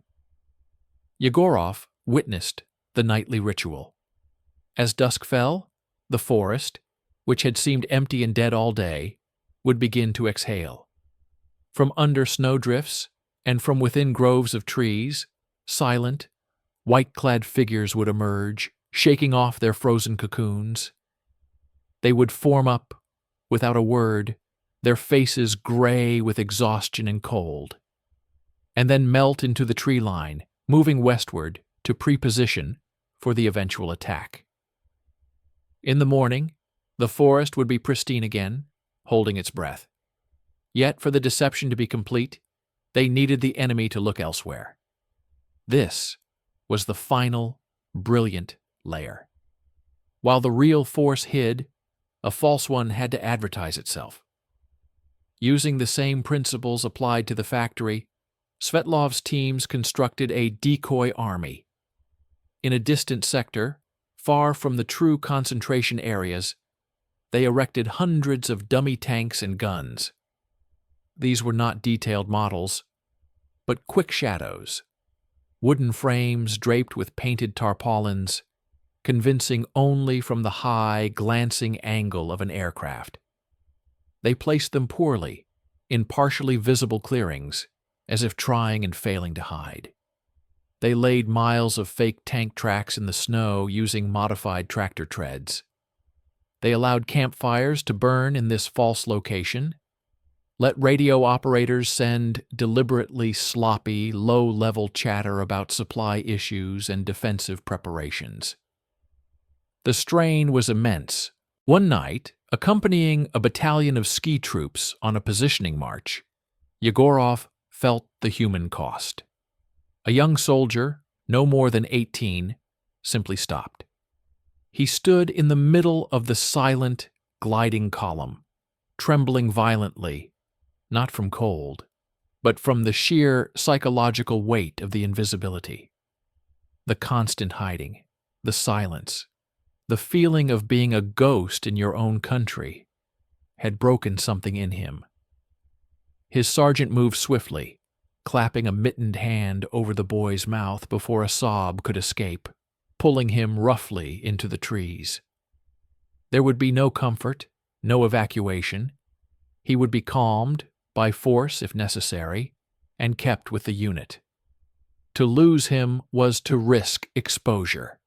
[SPEAKER 1] Yegorov witnessed the nightly ritual. As dusk fell, the forest, which had seemed empty and dead all day, would begin to exhale. From under snowdrifts and from within groves of trees, silent, white-clad figures would emerge, shaking off their frozen cocoons. They would form up, without a word, their faces gray with exhaustion and cold, and then melt into the tree line, moving westward to preposition for the eventual attack. In the morning, the forest would be pristine again, holding its breath. Yet, for the deception to be complete, they needed the enemy to look elsewhere. This was the final, brilliant layer. While the real force hid, a false one had to advertise itself. Using the same principles applied to the factory, Svetlov's teams constructed a decoy army. In a distant sector, far from the true concentration areas, they erected hundreds of dummy tanks and guns. These were not detailed models, but quick shadows, wooden frames draped with painted tarpaulins, convincing only from the high, glancing angle of an aircraft. They placed them poorly, in partially visible clearings, as if trying and failing to hide. They laid miles of fake tank tracks in the snow using modified tractor treads. They allowed campfires to burn in this false location, let radio operators send deliberately sloppy, low-level chatter about supply issues and defensive preparations. The strain was immense. One night, accompanying a battalion of ski troops on a positioning march, Yegorov felt the human cost. A young soldier, no more than 18, simply stopped. He stood in the middle of the silent, gliding column, trembling violently, not from cold, but from the sheer psychological weight of the invisibility. The constant hiding, the silence, the feeling of being a ghost in your own country had broken something in him. His sergeant moved swiftly, clapping a mittened hand over the boy's mouth before a sob could escape, pulling him roughly into the trees. There would be no comfort, no evacuation. He would be calmed, by force if necessary, and kept with the unit. To lose him was to risk exposure.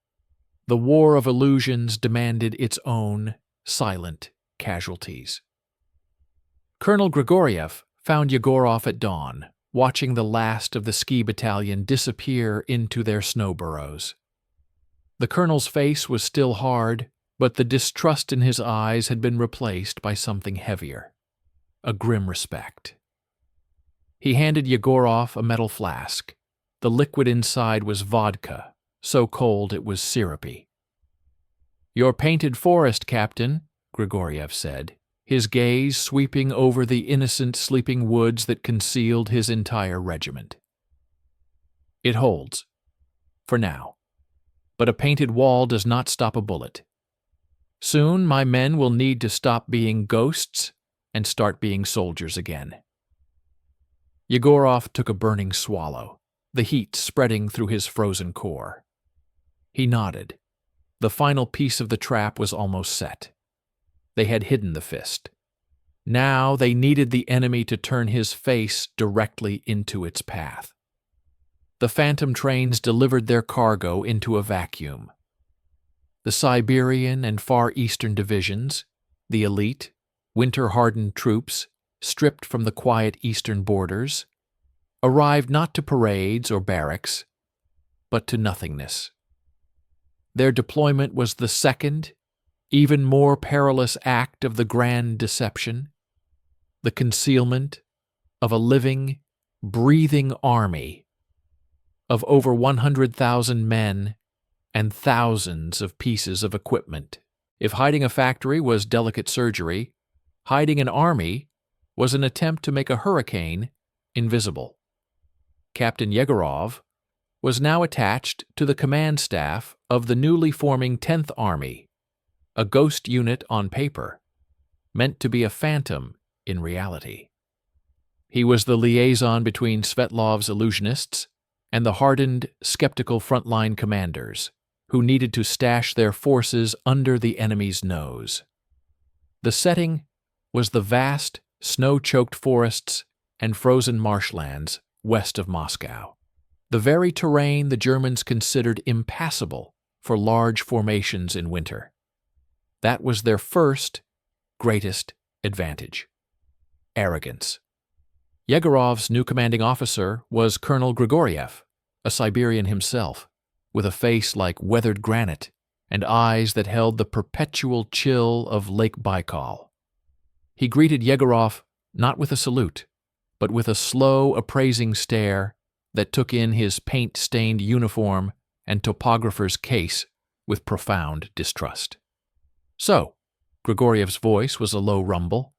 [SPEAKER 1] The war of illusions demanded its own silent casualties. Colonel Grigoriev found Yegorov at dawn, watching the last of the ski battalion disappear into their snow burrows. The colonel's face was still hard, but the distrust in his eyes had been replaced by something heavier, a grim respect. He handed Yegorov a metal flask. The liquid inside was vodka, so cold it was syrupy. "Your painted forest, Captain," Grigoriev said, his gaze sweeping over the innocent sleeping woods that concealed his entire regiment. "It holds. For now. But a painted wall does not stop a bullet. Soon my men will need to stop being ghosts and start being soldiers again." Yegorov took a burning swallow, the heat spreading through his frozen core. He nodded. The final piece of the trap was almost set. They had hidden the fist. Now they needed the enemy to turn his face directly into its path. The phantom trains delivered their cargo into a vacuum. The Siberian and Far Eastern divisions, the elite, winter-hardened troops, stripped from the quiet eastern borders, arrived not to parades or barracks, but to nothingness. Their deployment was the second, even more perilous act of the grand deception, the concealment of a living, breathing army of over 100,000 men and thousands of pieces of equipment. If hiding a factory was delicate surgery, hiding an army was an attempt to make a hurricane invisible. Captain Yegorov was now attached to the command staff of the newly forming 10th Army, a ghost unit on paper, meant to be a phantom in reality. He was the liaison between Svetlov's illusionists and the hardened, skeptical frontline commanders, who needed to stash their forces under the enemy's nose. The setting was the vast, snow-choked forests and frozen marshlands west of Moscow, the very terrain the Germans considered impassable for large formations in winter. That was their first, greatest advantage: arrogance. Yegorov's new commanding officer was Colonel Grigoriev, a Siberian himself, with a face like weathered granite and eyes that held the perpetual chill of Lake Baikal. He greeted Yegorov not with a salute, but with a slow, appraising stare that took in his paint-stained uniform and topographer's case with profound distrust. "So," Grigoriev's voice was a low rumble,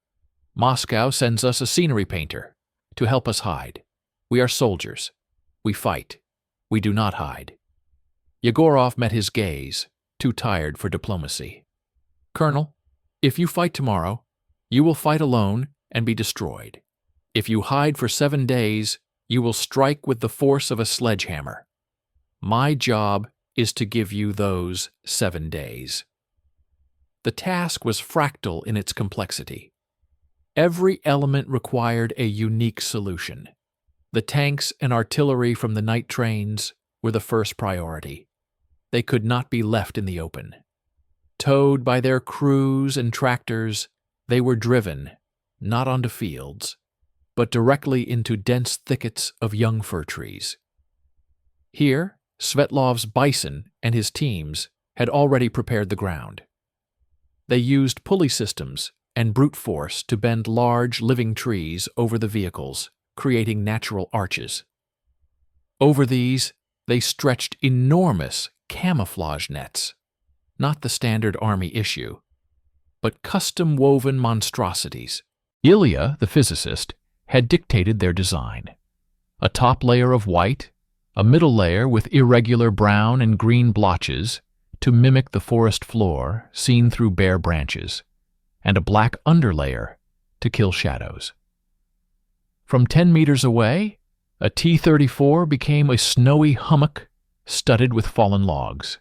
[SPEAKER 1] "Moscow sends us a scenery painter to help us hide. We are soldiers. We fight. We do not hide." Yegorov met his gaze, too tired for diplomacy. "Colonel, if you fight tomorrow, you will fight alone and be destroyed. If you hide for 7 days, you will strike with the force of a sledgehammer. My job is to give you those 7 days." The task was fractal in its complexity. Every element required a unique solution. The tanks and artillery from the night trains were the first priority. They could not be left in the open. Towed by their crews and tractors, they were driven, not onto fields, but directly into dense thickets of young fir trees. Here, Svetlov's bison and his teams had already prepared the ground. They used pulley systems and brute force to bend large living trees over the vehicles, creating natural arches. Over these, they stretched enormous camouflage nets, not the standard army issue, but custom-woven monstrosities. Ilya, the physicist, had dictated their design. A top layer of white, a middle layer with irregular brown and green blotches to mimic the forest floor seen through bare branches, and a black underlayer to kill shadows. From 10 meters away, a T-34 became a snowy hummock studded with fallen logs.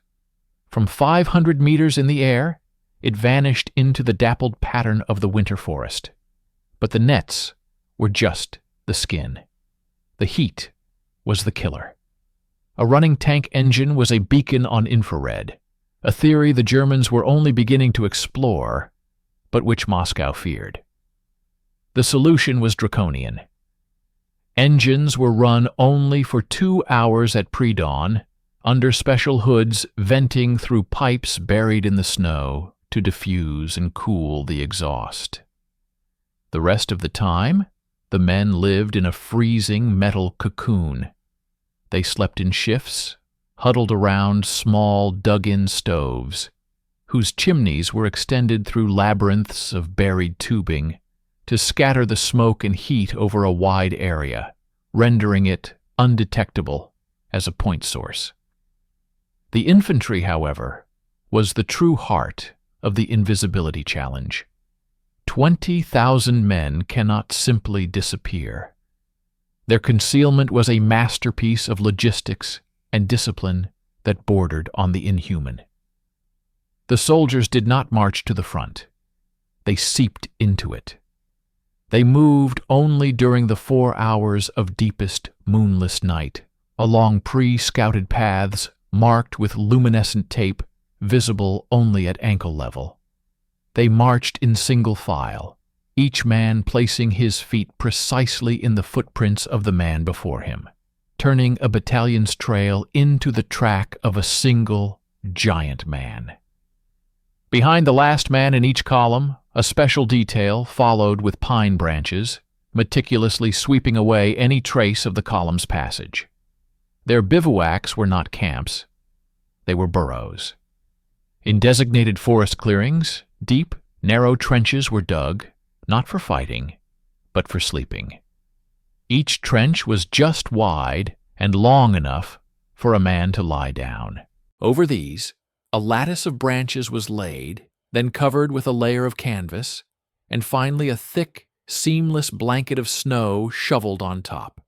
[SPEAKER 1] From 500 meters in the air, it vanished into the dappled pattern of the winter forest. But the nets were just the skin. The heat was the killer. A running tank engine was a beacon on infrared, a theory the Germans were only beginning to explore, but which Moscow feared. The solution was draconian. Engines were run only for 2 hours at pre-dawn, under special hoods venting through pipes buried in the snow to diffuse and cool the exhaust. The rest of the time, the men lived in a freezing metal cocoon. They slept in shifts, huddled around small dug-in stoves, whose chimneys were extended through labyrinths of buried tubing to scatter the smoke and heat over a wide area, rendering it undetectable as a point source. The infantry, however, was the true heart of the invisibility challenge. 20,000 men cannot simply disappear. Their concealment was a masterpiece of logistics and discipline that bordered on the inhuman. The soldiers did not march to the front. They seeped into it. They moved only during the 4 hours of deepest moonless night, along pre-scouted paths marked with luminescent tape, visible only at ankle level. They marched in single file, each man placing his feet precisely in the footprints of the man before him, turning a battalion's trail into the track of a single giant man. Behind the last man in each column, a special detail followed with pine branches, meticulously sweeping away any trace of the column's passage. Their bivouacs were not camps. They were burrows. In designated forest clearings, deep, narrow trenches were dug, not for fighting, but for sleeping. Each trench was just wide and long enough for a man to lie down. Over these, a lattice of branches was laid, then covered with a layer of canvas, and finally a thick, seamless blanket of snow shoveled on top.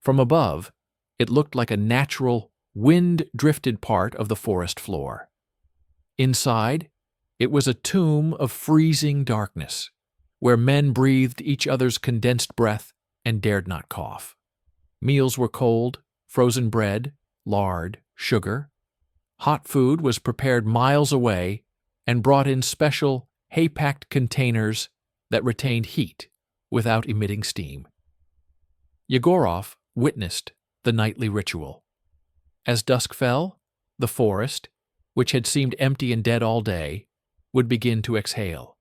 [SPEAKER 1] From above, it looked like a natural, wind-drifted part of the forest floor. Inside, it was a tomb of freezing darkness, where men breathed each other's condensed breath and dared not cough. Meals were cold, frozen bread, lard, sugar. Hot food was prepared miles away and brought in special hay-packed containers that retained heat without emitting steam. Yegorov witnessed the nightly ritual. As dusk fell, the forest, which had seemed empty and dead all day, would begin to exhale.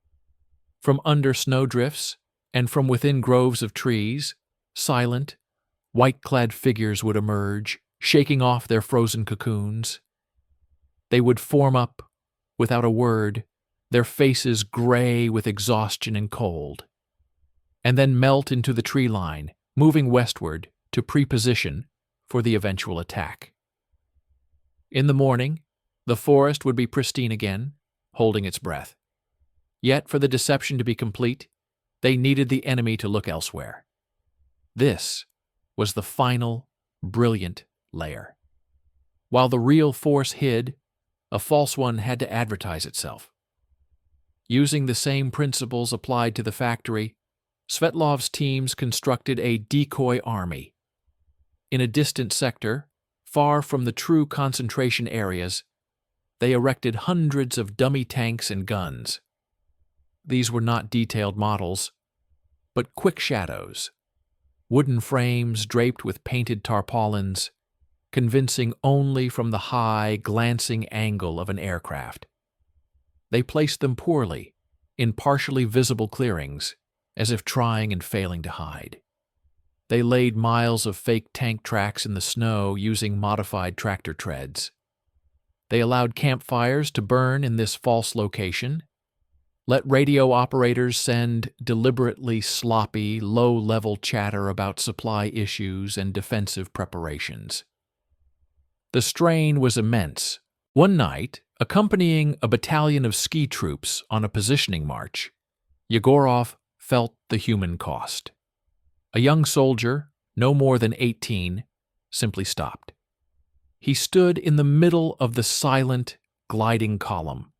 [SPEAKER 1] From under snowdrifts and from within groves of trees, silent, white-clad figures would emerge, shaking off their frozen cocoons. They would form up, without a word, their faces gray with exhaustion and cold, and then melt into the tree line, moving westward to preposition for the eventual attack. In the morning, the forest would be pristine again, holding its breath. Yet, for the deception to be complete, they needed the enemy to look elsewhere. This was the final, brilliant layer. While the real force hid, a false one had to advertise itself. Using the same principles applied to the factory, Svetlov's teams constructed a decoy army. In a distant sector, far from the true concentration areas, they erected hundreds of dummy tanks and guns. These were not detailed models, but quick shadows, wooden frames draped with painted tarpaulins, convincing only from the high, glancing angle of an aircraft. They placed them poorly, in partially visible clearings, as if trying and failing to hide. They laid miles of fake tank tracks in the snow using modified tractor treads. They allowed campfires to burn in this false location, let radio operators send deliberately sloppy, low-level chatter about supply issues and defensive preparations. The strain was immense. One night, accompanying a battalion of ski troops on a positioning march, Yegorov felt the human cost. A young soldier, no more than 18, simply stopped. He stood in the middle of the silent, gliding column,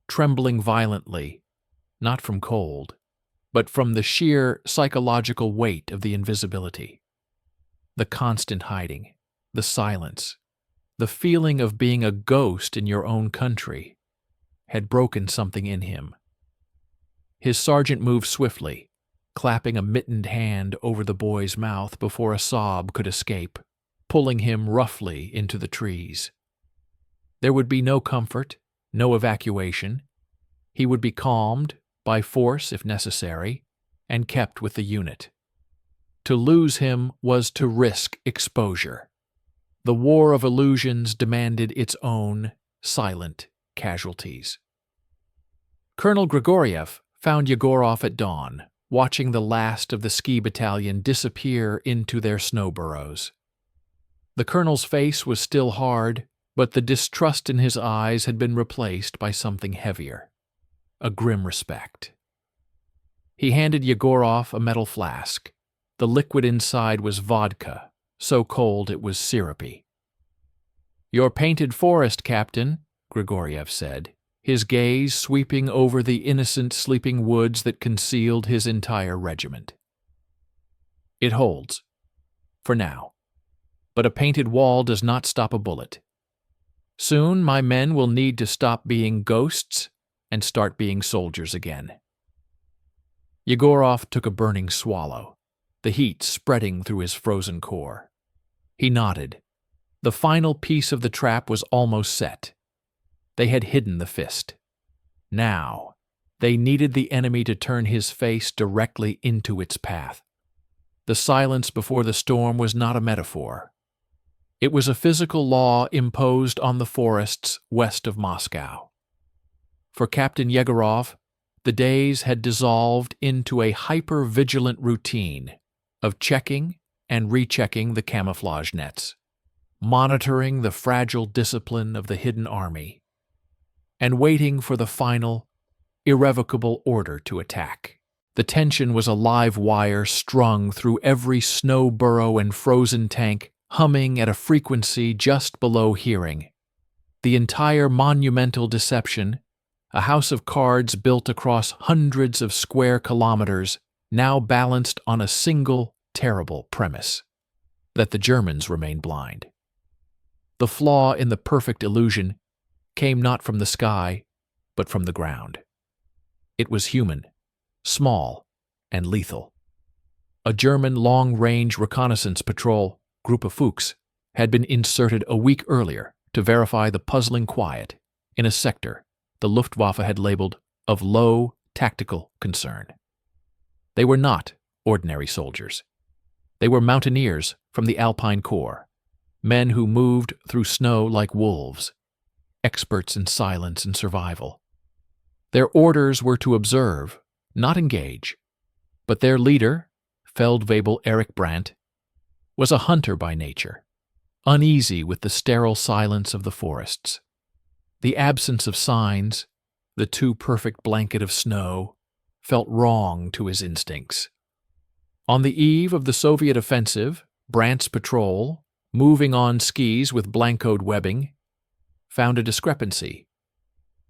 [SPEAKER 1] trembling violently, not from cold, but from the sheer psychological weight of the invisibility. The constant hiding, the silence, the feeling of being a ghost in your own country had broken something in him. His sergeant moved swiftly, clapping a mittened hand over the boy's mouth before a sob could escape, pulling him roughly into the trees. There would be no comfort, no evacuation. He would be calmed, by force if necessary, and kept with the unit. To lose him was to risk exposure. The war of illusions demanded its own silent casualties. Colonel Grigoriev found Yegorov at dawn, watching the last of the ski battalion disappear into their snow burrows. The colonel's face was still hard, but the distrust in his eyes had been replaced by something heavier, a grim respect. He handed Yegorov a metal flask. The liquid inside was vodka, so cold it was syrupy. "Your painted forest, Captain," Grigoriev said, his gaze sweeping over the innocent sleeping woods that concealed his entire regiment. "It holds. For now. But a painted wall does not stop a bullet. Soon my men will need to stop being ghosts and start being soldiers again." Yegorov took a burning swallow, the heat spreading through his frozen core. He nodded. The final piece of the trap was almost set. They had hidden the fist. Now, they needed the enemy to turn his face directly into its path. The silence before the storm was not a metaphor. It was a physical law imposed on the forests west of Moscow. For Captain Yegorov, the days had dissolved into a hyper-vigilant routine of checking and rechecking the camouflage nets, monitoring the fragile discipline of the hidden army, and waiting for the final, irrevocable order to attack. The tension was a live wire strung through every snow burrow and frozen tank, humming at a frequency just below hearing. The entire monumental deception, a house of cards built across hundreds of square kilometers, now balanced on a single, terrible premise: that the Germans remain blind. The flaw in the perfect illusion came not from the sky, but from the ground. It was human, small, and lethal. A German long-range reconnaissance patrol, Group of Fuchs, had been inserted a week earlier to verify the puzzling quiet in a sector the Luftwaffe had labeled of low tactical concern. They were not ordinary soldiers. They were mountaineers from the Alpine Corps, men who moved through snow like wolves, experts in silence and survival. Their orders were to observe, not engage, but their leader, Feldwebel Erich Brandt, was a hunter by nature, uneasy with the sterile silence of the forests. The absence of signs, the too perfect blanket of snow, felt wrong to his instincts. On the eve of the Soviet offensive, Brandt's patrol, moving on skis with blancoed webbing, found a discrepancy.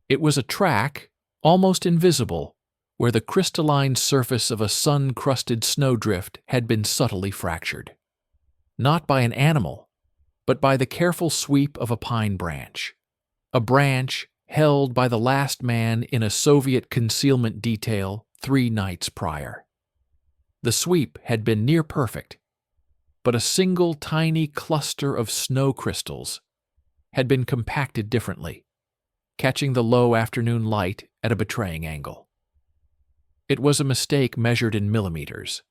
[SPEAKER 1] It was a track, almost invisible, where the crystalline surface of a sun-crusted snowdrift had been subtly fractured. Not by an animal, but by the careful sweep of a pine branch. A branch held by the last man in a Soviet concealment detail 3 nights prior. The sweep had been near perfect, but a single tiny cluster of snow crystals had been compacted differently, catching the low afternoon light at a betraying angle. It was a mistake measured in millimeters.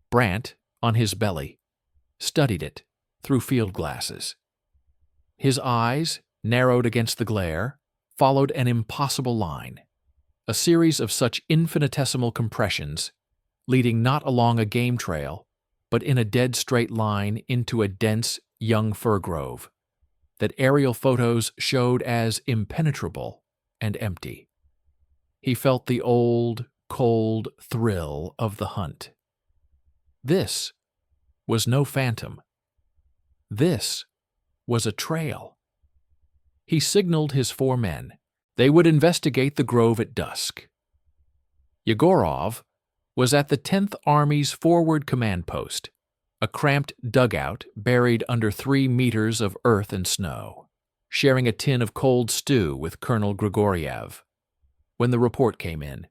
[SPEAKER 1] Brandt, on his belly, studied it through field glasses. His eyes, narrowed against the glare, followed an impossible line, a series of such infinitesimal compressions, leading not along a game trail, but in a dead straight line into a dense young fir grove, that aerial photos showed as impenetrable and empty. He felt the old, cold thrill of the hunt. This was no phantom. This was a trail. He signaled his 4 men. They would investigate the grove at dusk. Yegorov was at the 10th Army's forward command post, a cramped dugout buried under 3 meters of earth and snow, sharing a tin of cold stew with Colonel Grigoriev, when the report came in.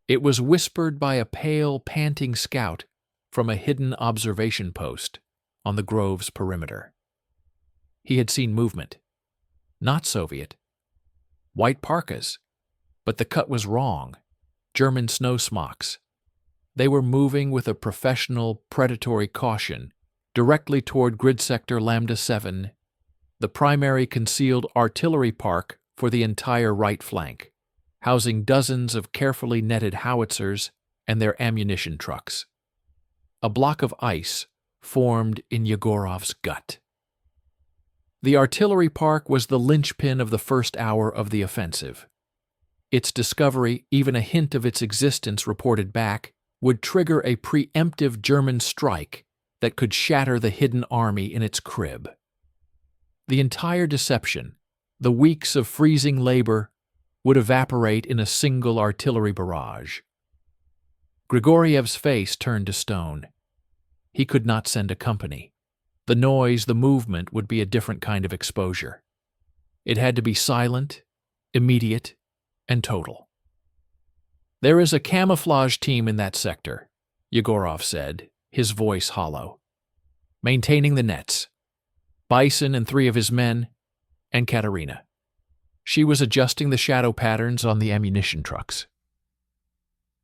[SPEAKER 1] It was whispered by a pale, panting scout from a hidden observation post on the grove's perimeter. He had seen movement. Not Soviet. White parkas. But the cut was wrong. German snow smocks. They were moving with a professional, predatory caution directly toward Grid Sector Lambda 7, the primary concealed artillery park for the entire right flank, housing dozens of carefully netted howitzers and their ammunition trucks. A block of ice formed in Yegorov's gut. The artillery park was the linchpin of the first hour of the offensive. Its discovery, even a hint of its existence reported back, would trigger a preemptive German strike that could shatter the hidden army in its crib. The entire deception, the weeks of freezing labor, would evaporate in a single artillery barrage. Grigoriev's face turned to stone. He could not send a company. The noise, the movement would be a different kind of exposure. It had to be silent, immediate, and total. "There is a camouflage team in that sector," Yegorov said, his voice hollow. "Maintaining the nets. Bison and 3 of his men, and Katerina. She was adjusting the shadow patterns on the ammunition trucks."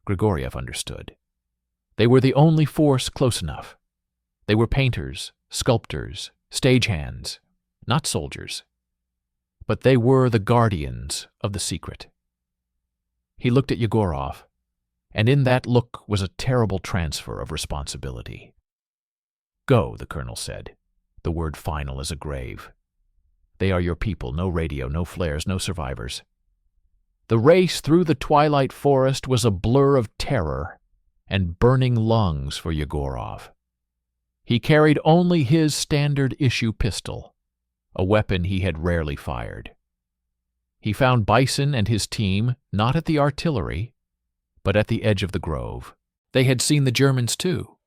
[SPEAKER 1] Grigoriev understood. They were the only force close enough. They were painters, sculptors, stagehands, not soldiers. But they were the guardians of the secret. He looked at Yegorov, and in that look was a terrible transfer of responsibility. "Go," the colonel said, the word final as a grave. "They are your people, no radio, no flares, no survivors." The race through the twilight forest was a blur of terror and burning lungs for Yegorov. He carried only his standard-issue pistol, a weapon he had rarely fired. He found Bison and his team not at the artillery, but at the edge of the grove. They had seen the Germans too.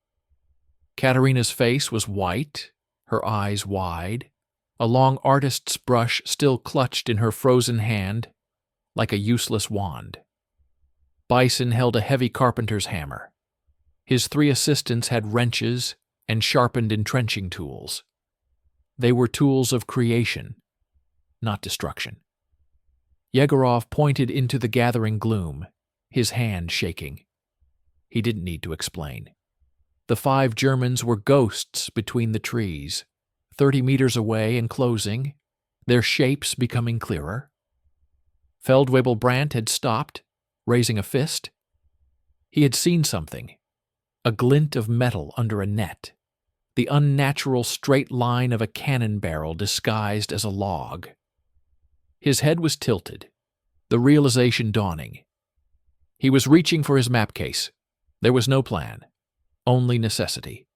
[SPEAKER 1] Katerina's face was white, her eyes wide, a long artist's brush still clutched in her frozen hand like a useless wand. Bison held a heavy carpenter's hammer. His 3 assistants had wrenches and sharpened entrenching tools. They were tools of creation, not destruction. Yegorov pointed into the gathering gloom, his hand shaking. He didn't need to explain. The 5 Germans were ghosts between the trees, 30 meters away and closing, their shapes becoming clearer. Feldwebel Brandt had stopped, raising a fist. He had seen something, a glint of metal under a net, the unnatural straight line of a cannon barrel disguised as a log. His head was tilted, the realization dawning. He was reaching for his map case. There was no plan, only necessity.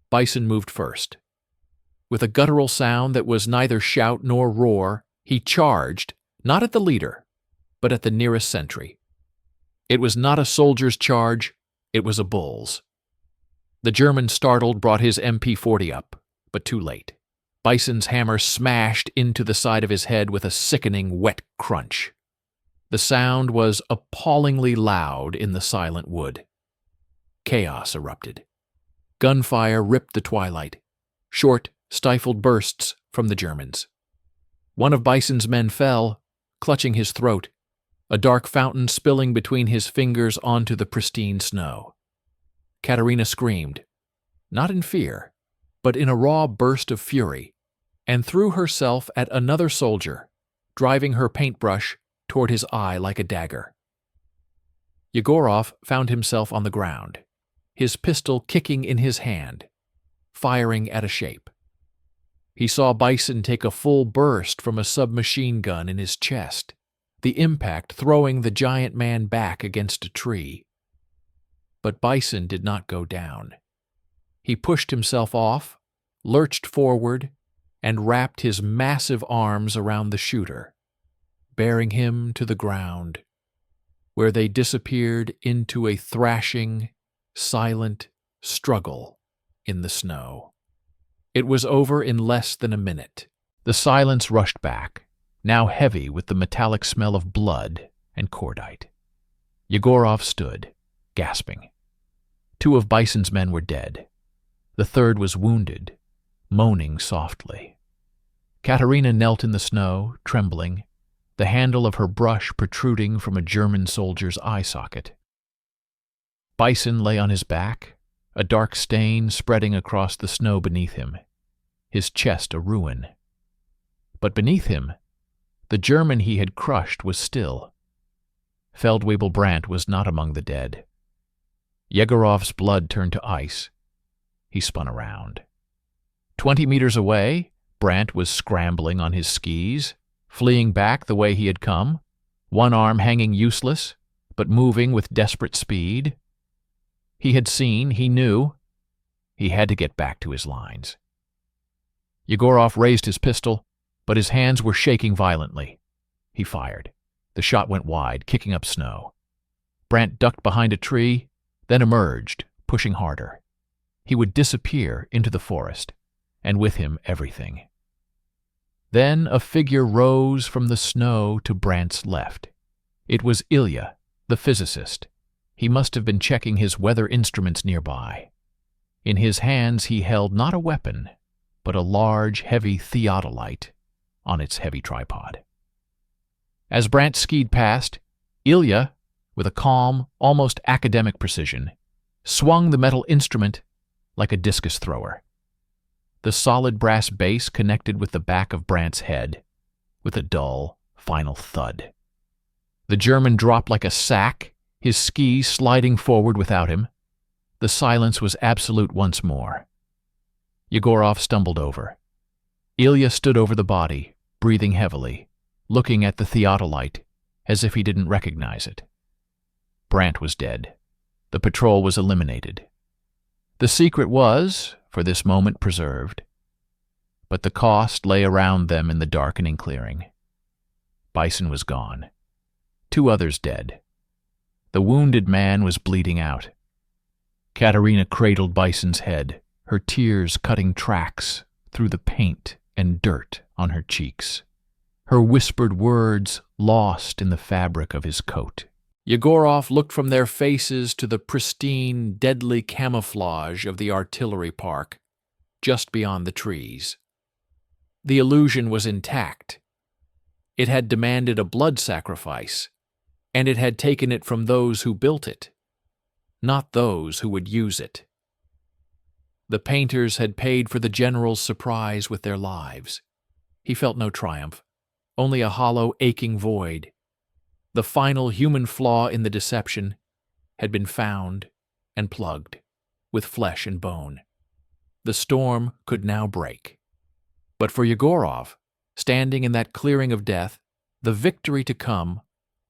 [SPEAKER 1] Bison moved first. With a guttural sound that was neither shout nor roar, he charged, not at the leader, but at the nearest sentry. It was not a soldier's charge, it was a bull's. The German, startled, brought his MP-40 up, but too late. Bison's hammer smashed into the side of his head with a sickening, wet crunch. The sound was appallingly loud in the silent wood. Chaos erupted. Gunfire ripped the twilight. Short, stifled bursts from the Germans. One of Bison's men fell, clutching his throat, a dark fountain spilling between his fingers onto the pristine snow. Katerina screamed, not in fear, but in a raw burst of fury, and threw herself at another soldier, driving her paintbrush toward his eye like a dagger. Yegorov found himself on the ground, his pistol kicking in his hand, firing at a shape. He saw Bison take a full burst from a submachine gun in his chest, the impact throwing the giant man back against a tree. But Bison did not go down. He pushed himself off, lurched forward, and wrapped his massive arms around the shooter, bearing him to the ground, where they disappeared into a thrashing, silent struggle in the snow. It was over in less than a minute. The silence rushed back, now heavy with the metallic smell of blood and cordite. Yegorov stood, gasping. 2 of Bison's men were dead. The 3rd was wounded, moaning softly. Katerina knelt in the snow, trembling, the handle of her brush protruding from a German soldier's eye socket. Bison lay on his back, a dark stain spreading across the snow beneath him, his chest a ruin. But beneath him, the German he had crushed was still. Feldwebel Brandt was not among the dead. Yegorov's blood turned to ice. He spun around. 20 meters away, Brandt was scrambling on his skis, fleeing back the way he had come, one arm hanging useless, but moving with desperate speed. He had seen, he knew. He had to get back to his lines. Yegorov raised his pistol, but his hands were shaking violently. He fired. The shot went wide, kicking up snow. Brandt ducked behind a tree, then emerged, pushing harder. He would disappear into the forest, and with him everything. Then a figure rose from the snow to Brandt's left. It was Ilya, the physicist. He must have been checking his weather instruments nearby. In his hands he held not a weapon, but a large, heavy theodolite on its heavy tripod. As Brandt skied past, Ilya, with a calm, almost academic precision, swung the metal instrument like a discus thrower. The solid brass base connected with the back of Brandt's head, with a dull, final thud. The German dropped like a sack, his skis sliding forward without him. The silence was absolute once more. Yegorov stumbled over. Ilya stood over the body, breathing heavily, looking at the theodolite as if he didn't recognize it. Brandt was dead. The patrol was eliminated. The secret was, for this moment, preserved. But the cost lay around them in the darkening clearing. Bison was gone. 2 others dead. The wounded man was bleeding out. Katerina cradled Bison's head, her tears cutting tracks through the paint and dirt on her cheeks, her whispered words lost in the fabric of his coat. Yegorov looked from their faces to the pristine, deadly camouflage of the artillery park, just beyond the trees. The illusion was intact. It had demanded a blood sacrifice, and it had taken it from those who built it, not those who would use it. The painters had paid for the general's surprise with their lives. He felt no triumph, only a hollow, aching void. The final human flaw in the deception had been found and plugged, with flesh and bone. The storm could now break. But for Yegorov, standing in that clearing of death, the victory to come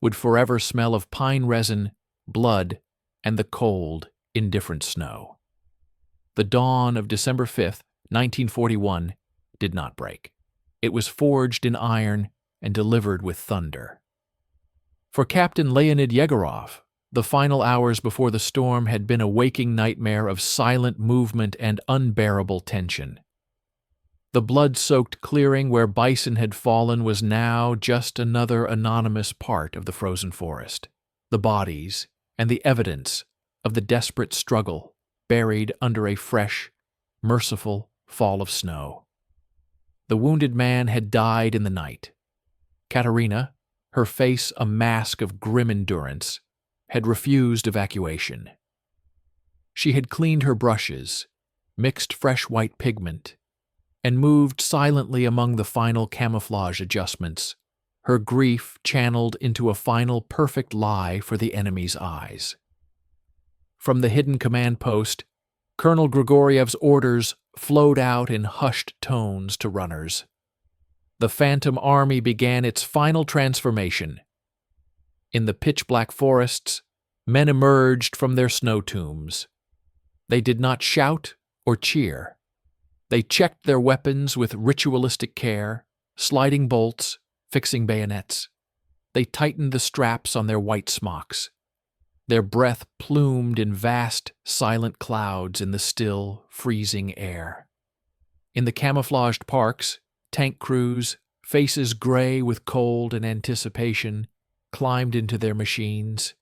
[SPEAKER 1] would forever smell of pine resin, blood, and the cold, indifferent snow. The dawn of December 5th, 1941, did not break. It was forged in iron and delivered with thunder. For Captain Leonid Yegorov, the final hours before the storm had been a waking nightmare of silent movement and unbearable tension. The blood-soaked clearing where Bison had fallen was now just another anonymous part of the frozen forest. The bodies and the evidence of the desperate struggle buried under a fresh, merciful fall of snow. The wounded man had died in the night. Katerina, her face a mask of grim endurance, had refused evacuation. She had cleaned her brushes, mixed fresh white pigment, and moved silently among the final camouflage adjustments, her grief channeled into a final perfect lie for the enemy's eyes. From the hidden command post, Colonel Grigoriev's orders flowed out in hushed tones to runners. The phantom army began its final transformation. In the pitch-black forests, men emerged from their snow tombs. They did not shout or cheer. They checked their weapons with ritualistic care, sliding bolts, fixing bayonets. They tightened the straps on their white smocks. Their breath plumed in vast, silent clouds in the still, freezing air. In the camouflaged parks, tank crews, faces gray with cold and anticipation, climbed into their machines.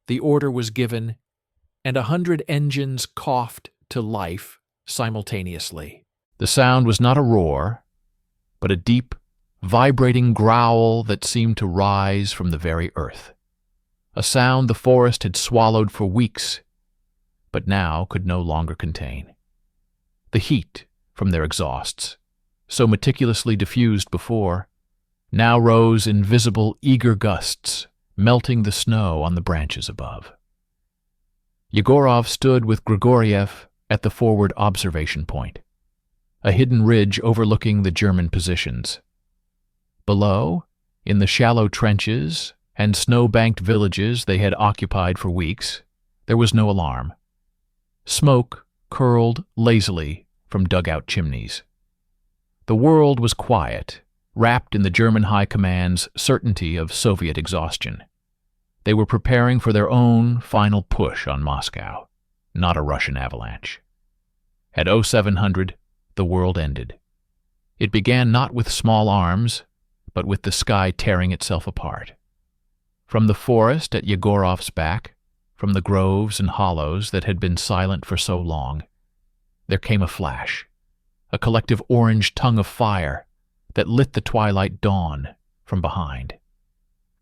[SPEAKER 1] the order was given, and 100 engines coughed to life simultaneously. The sound was not a roar, but a deep, vibrating growl that seemed to rise from the very earth. A sound the forest had swallowed for weeks, but now could no longer contain. The heat from their exhausts, so meticulously diffused before, now rose in visible, eager gusts, melting the snow on the branches above. Yegorov stood with Grigoriev at the forward observation point, a hidden ridge overlooking the German positions. Below, in the shallow trenches and snow-banked villages they had occupied for weeks, there was no alarm. Smoke curled lazily from dugout chimneys. The world was quiet, wrapped in the German High Command's certainty of Soviet exhaustion. They were preparing for their own final push on Moscow, not a Russian avalanche. At 0700, the world ended. It began not with small arms, but with the sky tearing itself apart. From the forest at Yegorov's back, from the groves and hollows that had been silent for so long, there came a flash, a collective orange tongue of fire that lit the twilight dawn from behind.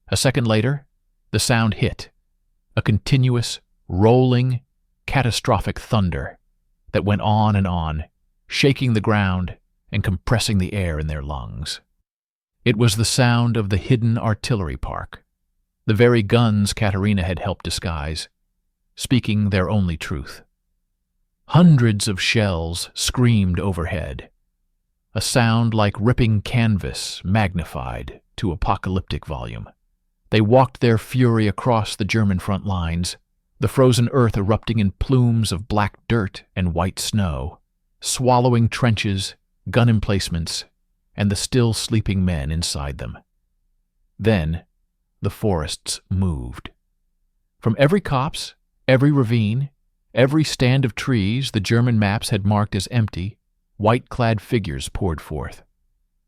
[SPEAKER 1] A second later, the sound hit, a continuous, rolling, catastrophic thunder that went on, shaking the ground and compressing the air in their lungs. It was the sound of the hidden artillery park, the very guns Katerina had helped disguise, speaking their only truth. Hundreds of shells screamed overhead, a sound like ripping canvas magnified to apocalyptic volume. They walked their fury across the German front lines, the frozen earth erupting in plumes of black dirt and white snow, swallowing trenches, gun emplacements, and the still sleeping men inside them. Then the forests moved. From every copse, every ravine, every stand of trees the German maps had marked as empty, white-clad figures poured forth,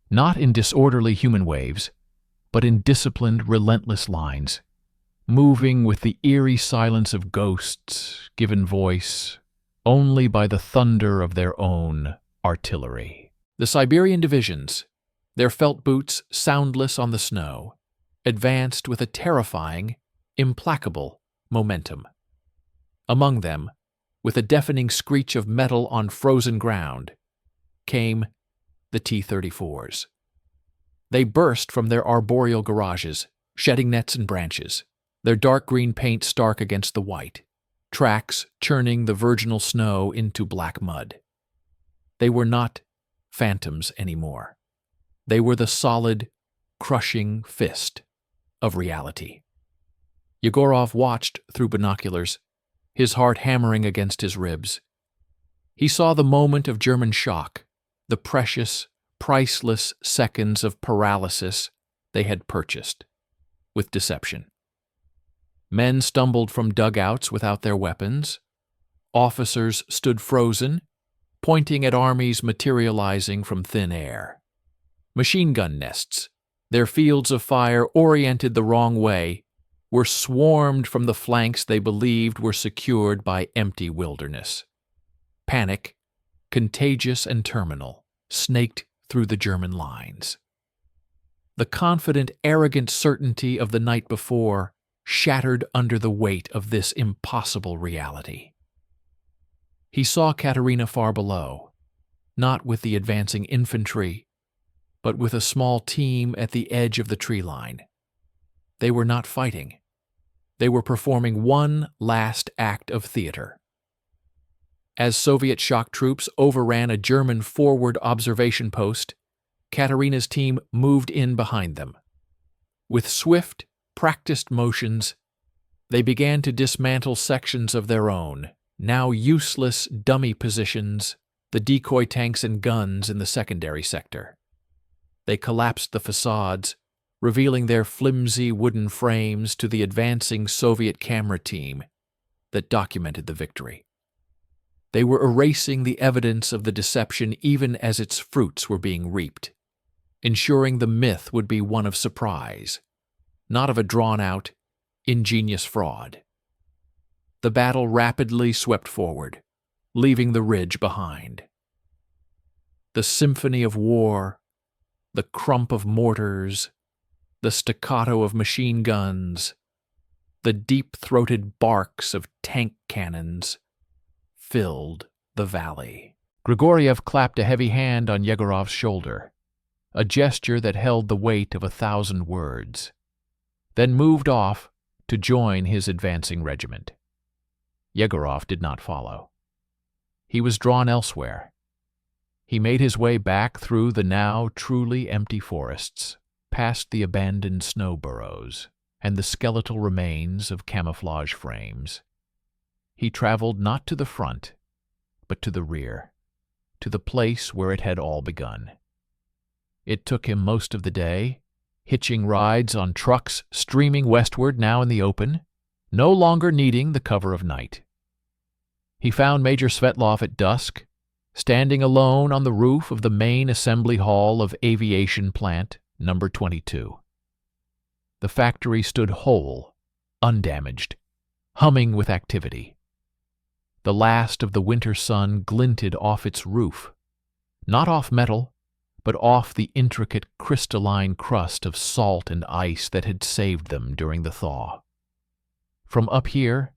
[SPEAKER 1] not in disorderly human waves, but in disciplined, relentless lines, moving with the eerie silence of ghosts given voice only by the thunder of their own artillery. The Siberian divisions, their felt boots soundless on the snow, advanced with a terrifying, implacable momentum. Among them, with a deafening screech of metal on frozen ground, came the T-34s. They burst from their arboreal garages, shedding nets and branches, their dark green paint stark against the white, tracks churning the virginal snow into black mud. They were not phantoms anymore. They were the solid, crushing fist of reality. Yegorov watched through binoculars, his heart hammering against his ribs. He saw the moment of German shock, the precious, priceless seconds of paralysis they had purchased with deception. Men stumbled from dugouts without their weapons. Officers stood frozen, pointing at armies materializing from thin air. Machine gun nests, their fields of fire oriented the wrong way, were swarmed from the flanks they believed were secured by empty wilderness. Panic, contagious and terminal, snaked through the German lines. The confident, arrogant certainty of the night before shattered under the weight of this impossible reality. He saw Katerina far below, not with the advancing infantry, but with a small team at the edge of the tree line. They were not fighting. They were performing one last act of theater. As Soviet shock troops overran a German forward observation post, Katerina's team moved in behind them. With swift, practiced motions, they began to dismantle sections of their own, now useless dummy positions, the decoy tanks and guns in the secondary sector. They collapsed the facades, revealing their flimsy wooden frames to the advancing Soviet camera team that documented the victory. They were erasing the evidence of the deception even as its fruits were being reaped, ensuring the myth would be one of surprise, not of a drawn-out, ingenious fraud. the battle rapidly swept forward, leaving the ridge behind. The symphony of war, the crump of mortars, the staccato of machine guns, the deep-throated barks of tank cannons filled the valley. Grigoriev clapped a heavy hand on Yegorov's shoulder, a gesture that held the weight of 1,000 words, then moved off to join his advancing regiment. Yegorov did not follow. He was drawn elsewhere. He made his way back through the now truly empty forests, past the abandoned snow burrows and the skeletal remains of camouflage frames. He traveled not to the front, but to the rear, to the place where it had all begun. It took him most of the day, hitching rides on trucks streaming westward now in the open, no longer needing the cover of night. He found Major Svetlov at dusk, standing alone on the roof of the main assembly hall of Aviation Plant Number 22. The factory stood whole, undamaged, humming with activity. The last of the winter sun glinted off its roof, not off metal, but off the intricate crystalline crust of salt and ice that had saved them during the thaw. From up here,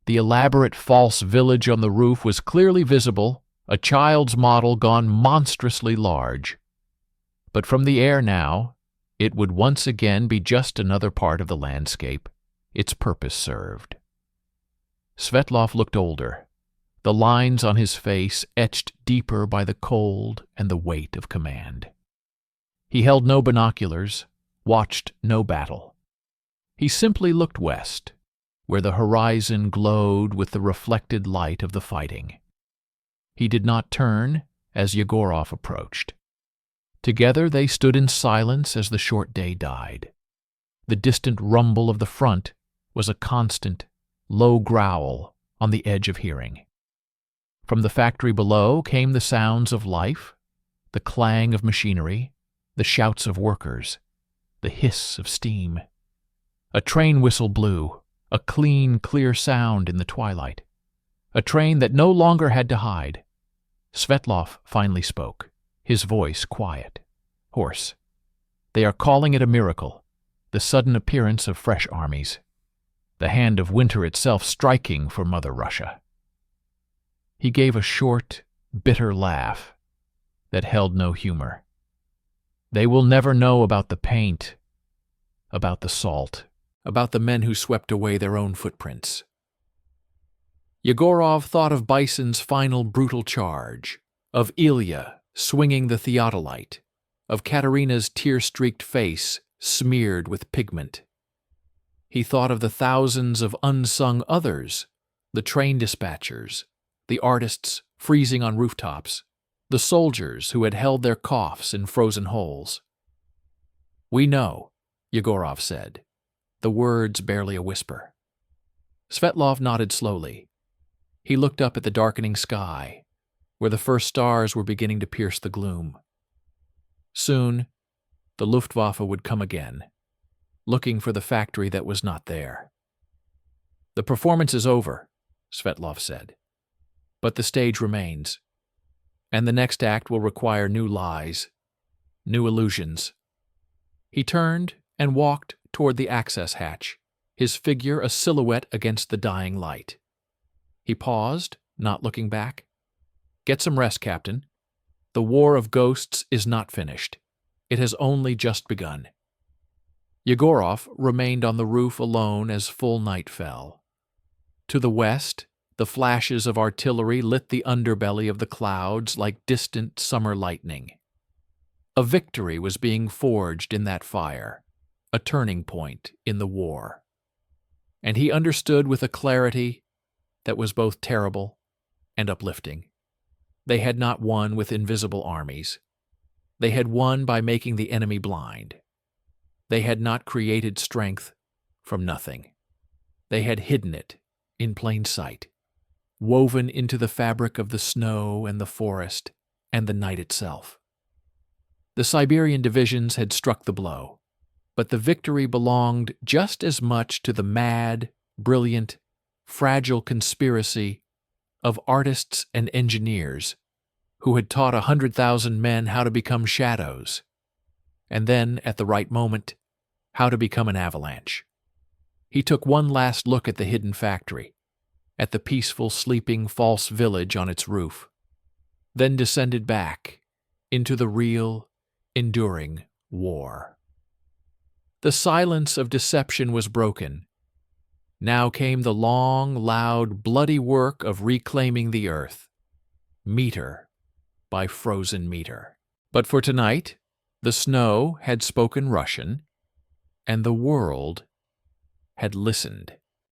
[SPEAKER 1] the elaborate false village on the roof was clearly visible, a child's model gone monstrously large. But from the air now, it would once again be just another part of the landscape, its purpose served. Svetlov looked older, the lines on his face etched deeper by the cold and the weight of command. He held no binoculars, watched no battle. He simply looked west, where the horizon glowed with the reflected light of the fighting. He did not turn as Yegorov approached. Together they stood in silence as the short day died. The distant rumble of the front was a constant, low growl on the edge of hearing. From the factory below came the sounds of life, the clang of machinery, the shouts of workers, the hiss of steam. A train whistle blew, a clean, clear sound in the twilight. A train that no longer had to hide. Svetlov finally spoke, his voice quiet, hoarse. They are calling it a miracle, the sudden appearance of fresh armies, the hand of winter itself striking for Mother Russia. He gave a short, bitter laugh that held no humor. They will never know about the paint, about the salt, about the men who swept away their own footprints. Yegorov thought of Bison's final brutal charge, of Ilya swinging the theodolite, of Katerina's tear-streaked face smeared with pigment. He thought of the thousands of unsung others, the train dispatchers, the artists freezing on rooftops, the soldiers who had held their coughs in frozen holes. "We know," Yegorov said, the words barely a whisper. Svetlov nodded slowly. He looked up at the darkening sky, where the first stars were beginning to pierce the gloom. Soon, the Luftwaffe would come again, looking for the factory that was not there. "The performance is over," Svetlov said, "but the stage remains, and the next act will require new lies, new illusions." He turned and walked toward the access hatch, his figure a silhouette against the dying light. He paused, not looking back. "Get some rest, Captain. The war of ghosts is not finished. It has only just begun." Yegorov remained on the roof alone as full night fell. To the west, the flashes of artillery lit the underbelly of the clouds like distant summer lightning. A victory was being forged in that fire, a turning point in the war. And he understood with a clarity that was both terrible and uplifting. They had not won with invisible armies. They had won by making the enemy blind. They had not created strength from nothing. They had hidden it in plain sight, woven into the fabric of the snow and the forest and the night itself. The Siberian divisions had struck the blow, but the victory belonged just as much to the mad, brilliant, fragile conspiracy of artists and engineers who had taught 100,000 men how to become shadows, and then, at the right moment, how to become an avalanche. He took one last look at the hidden factory, at the peaceful, sleeping, false village on its roof, then descended back into the real, enduring war. The silence of deception was broken. Now came the long, loud, bloody work of reclaiming the earth, meter by frozen meter. But for tonight, the snow had spoken Russian, and the world had listened.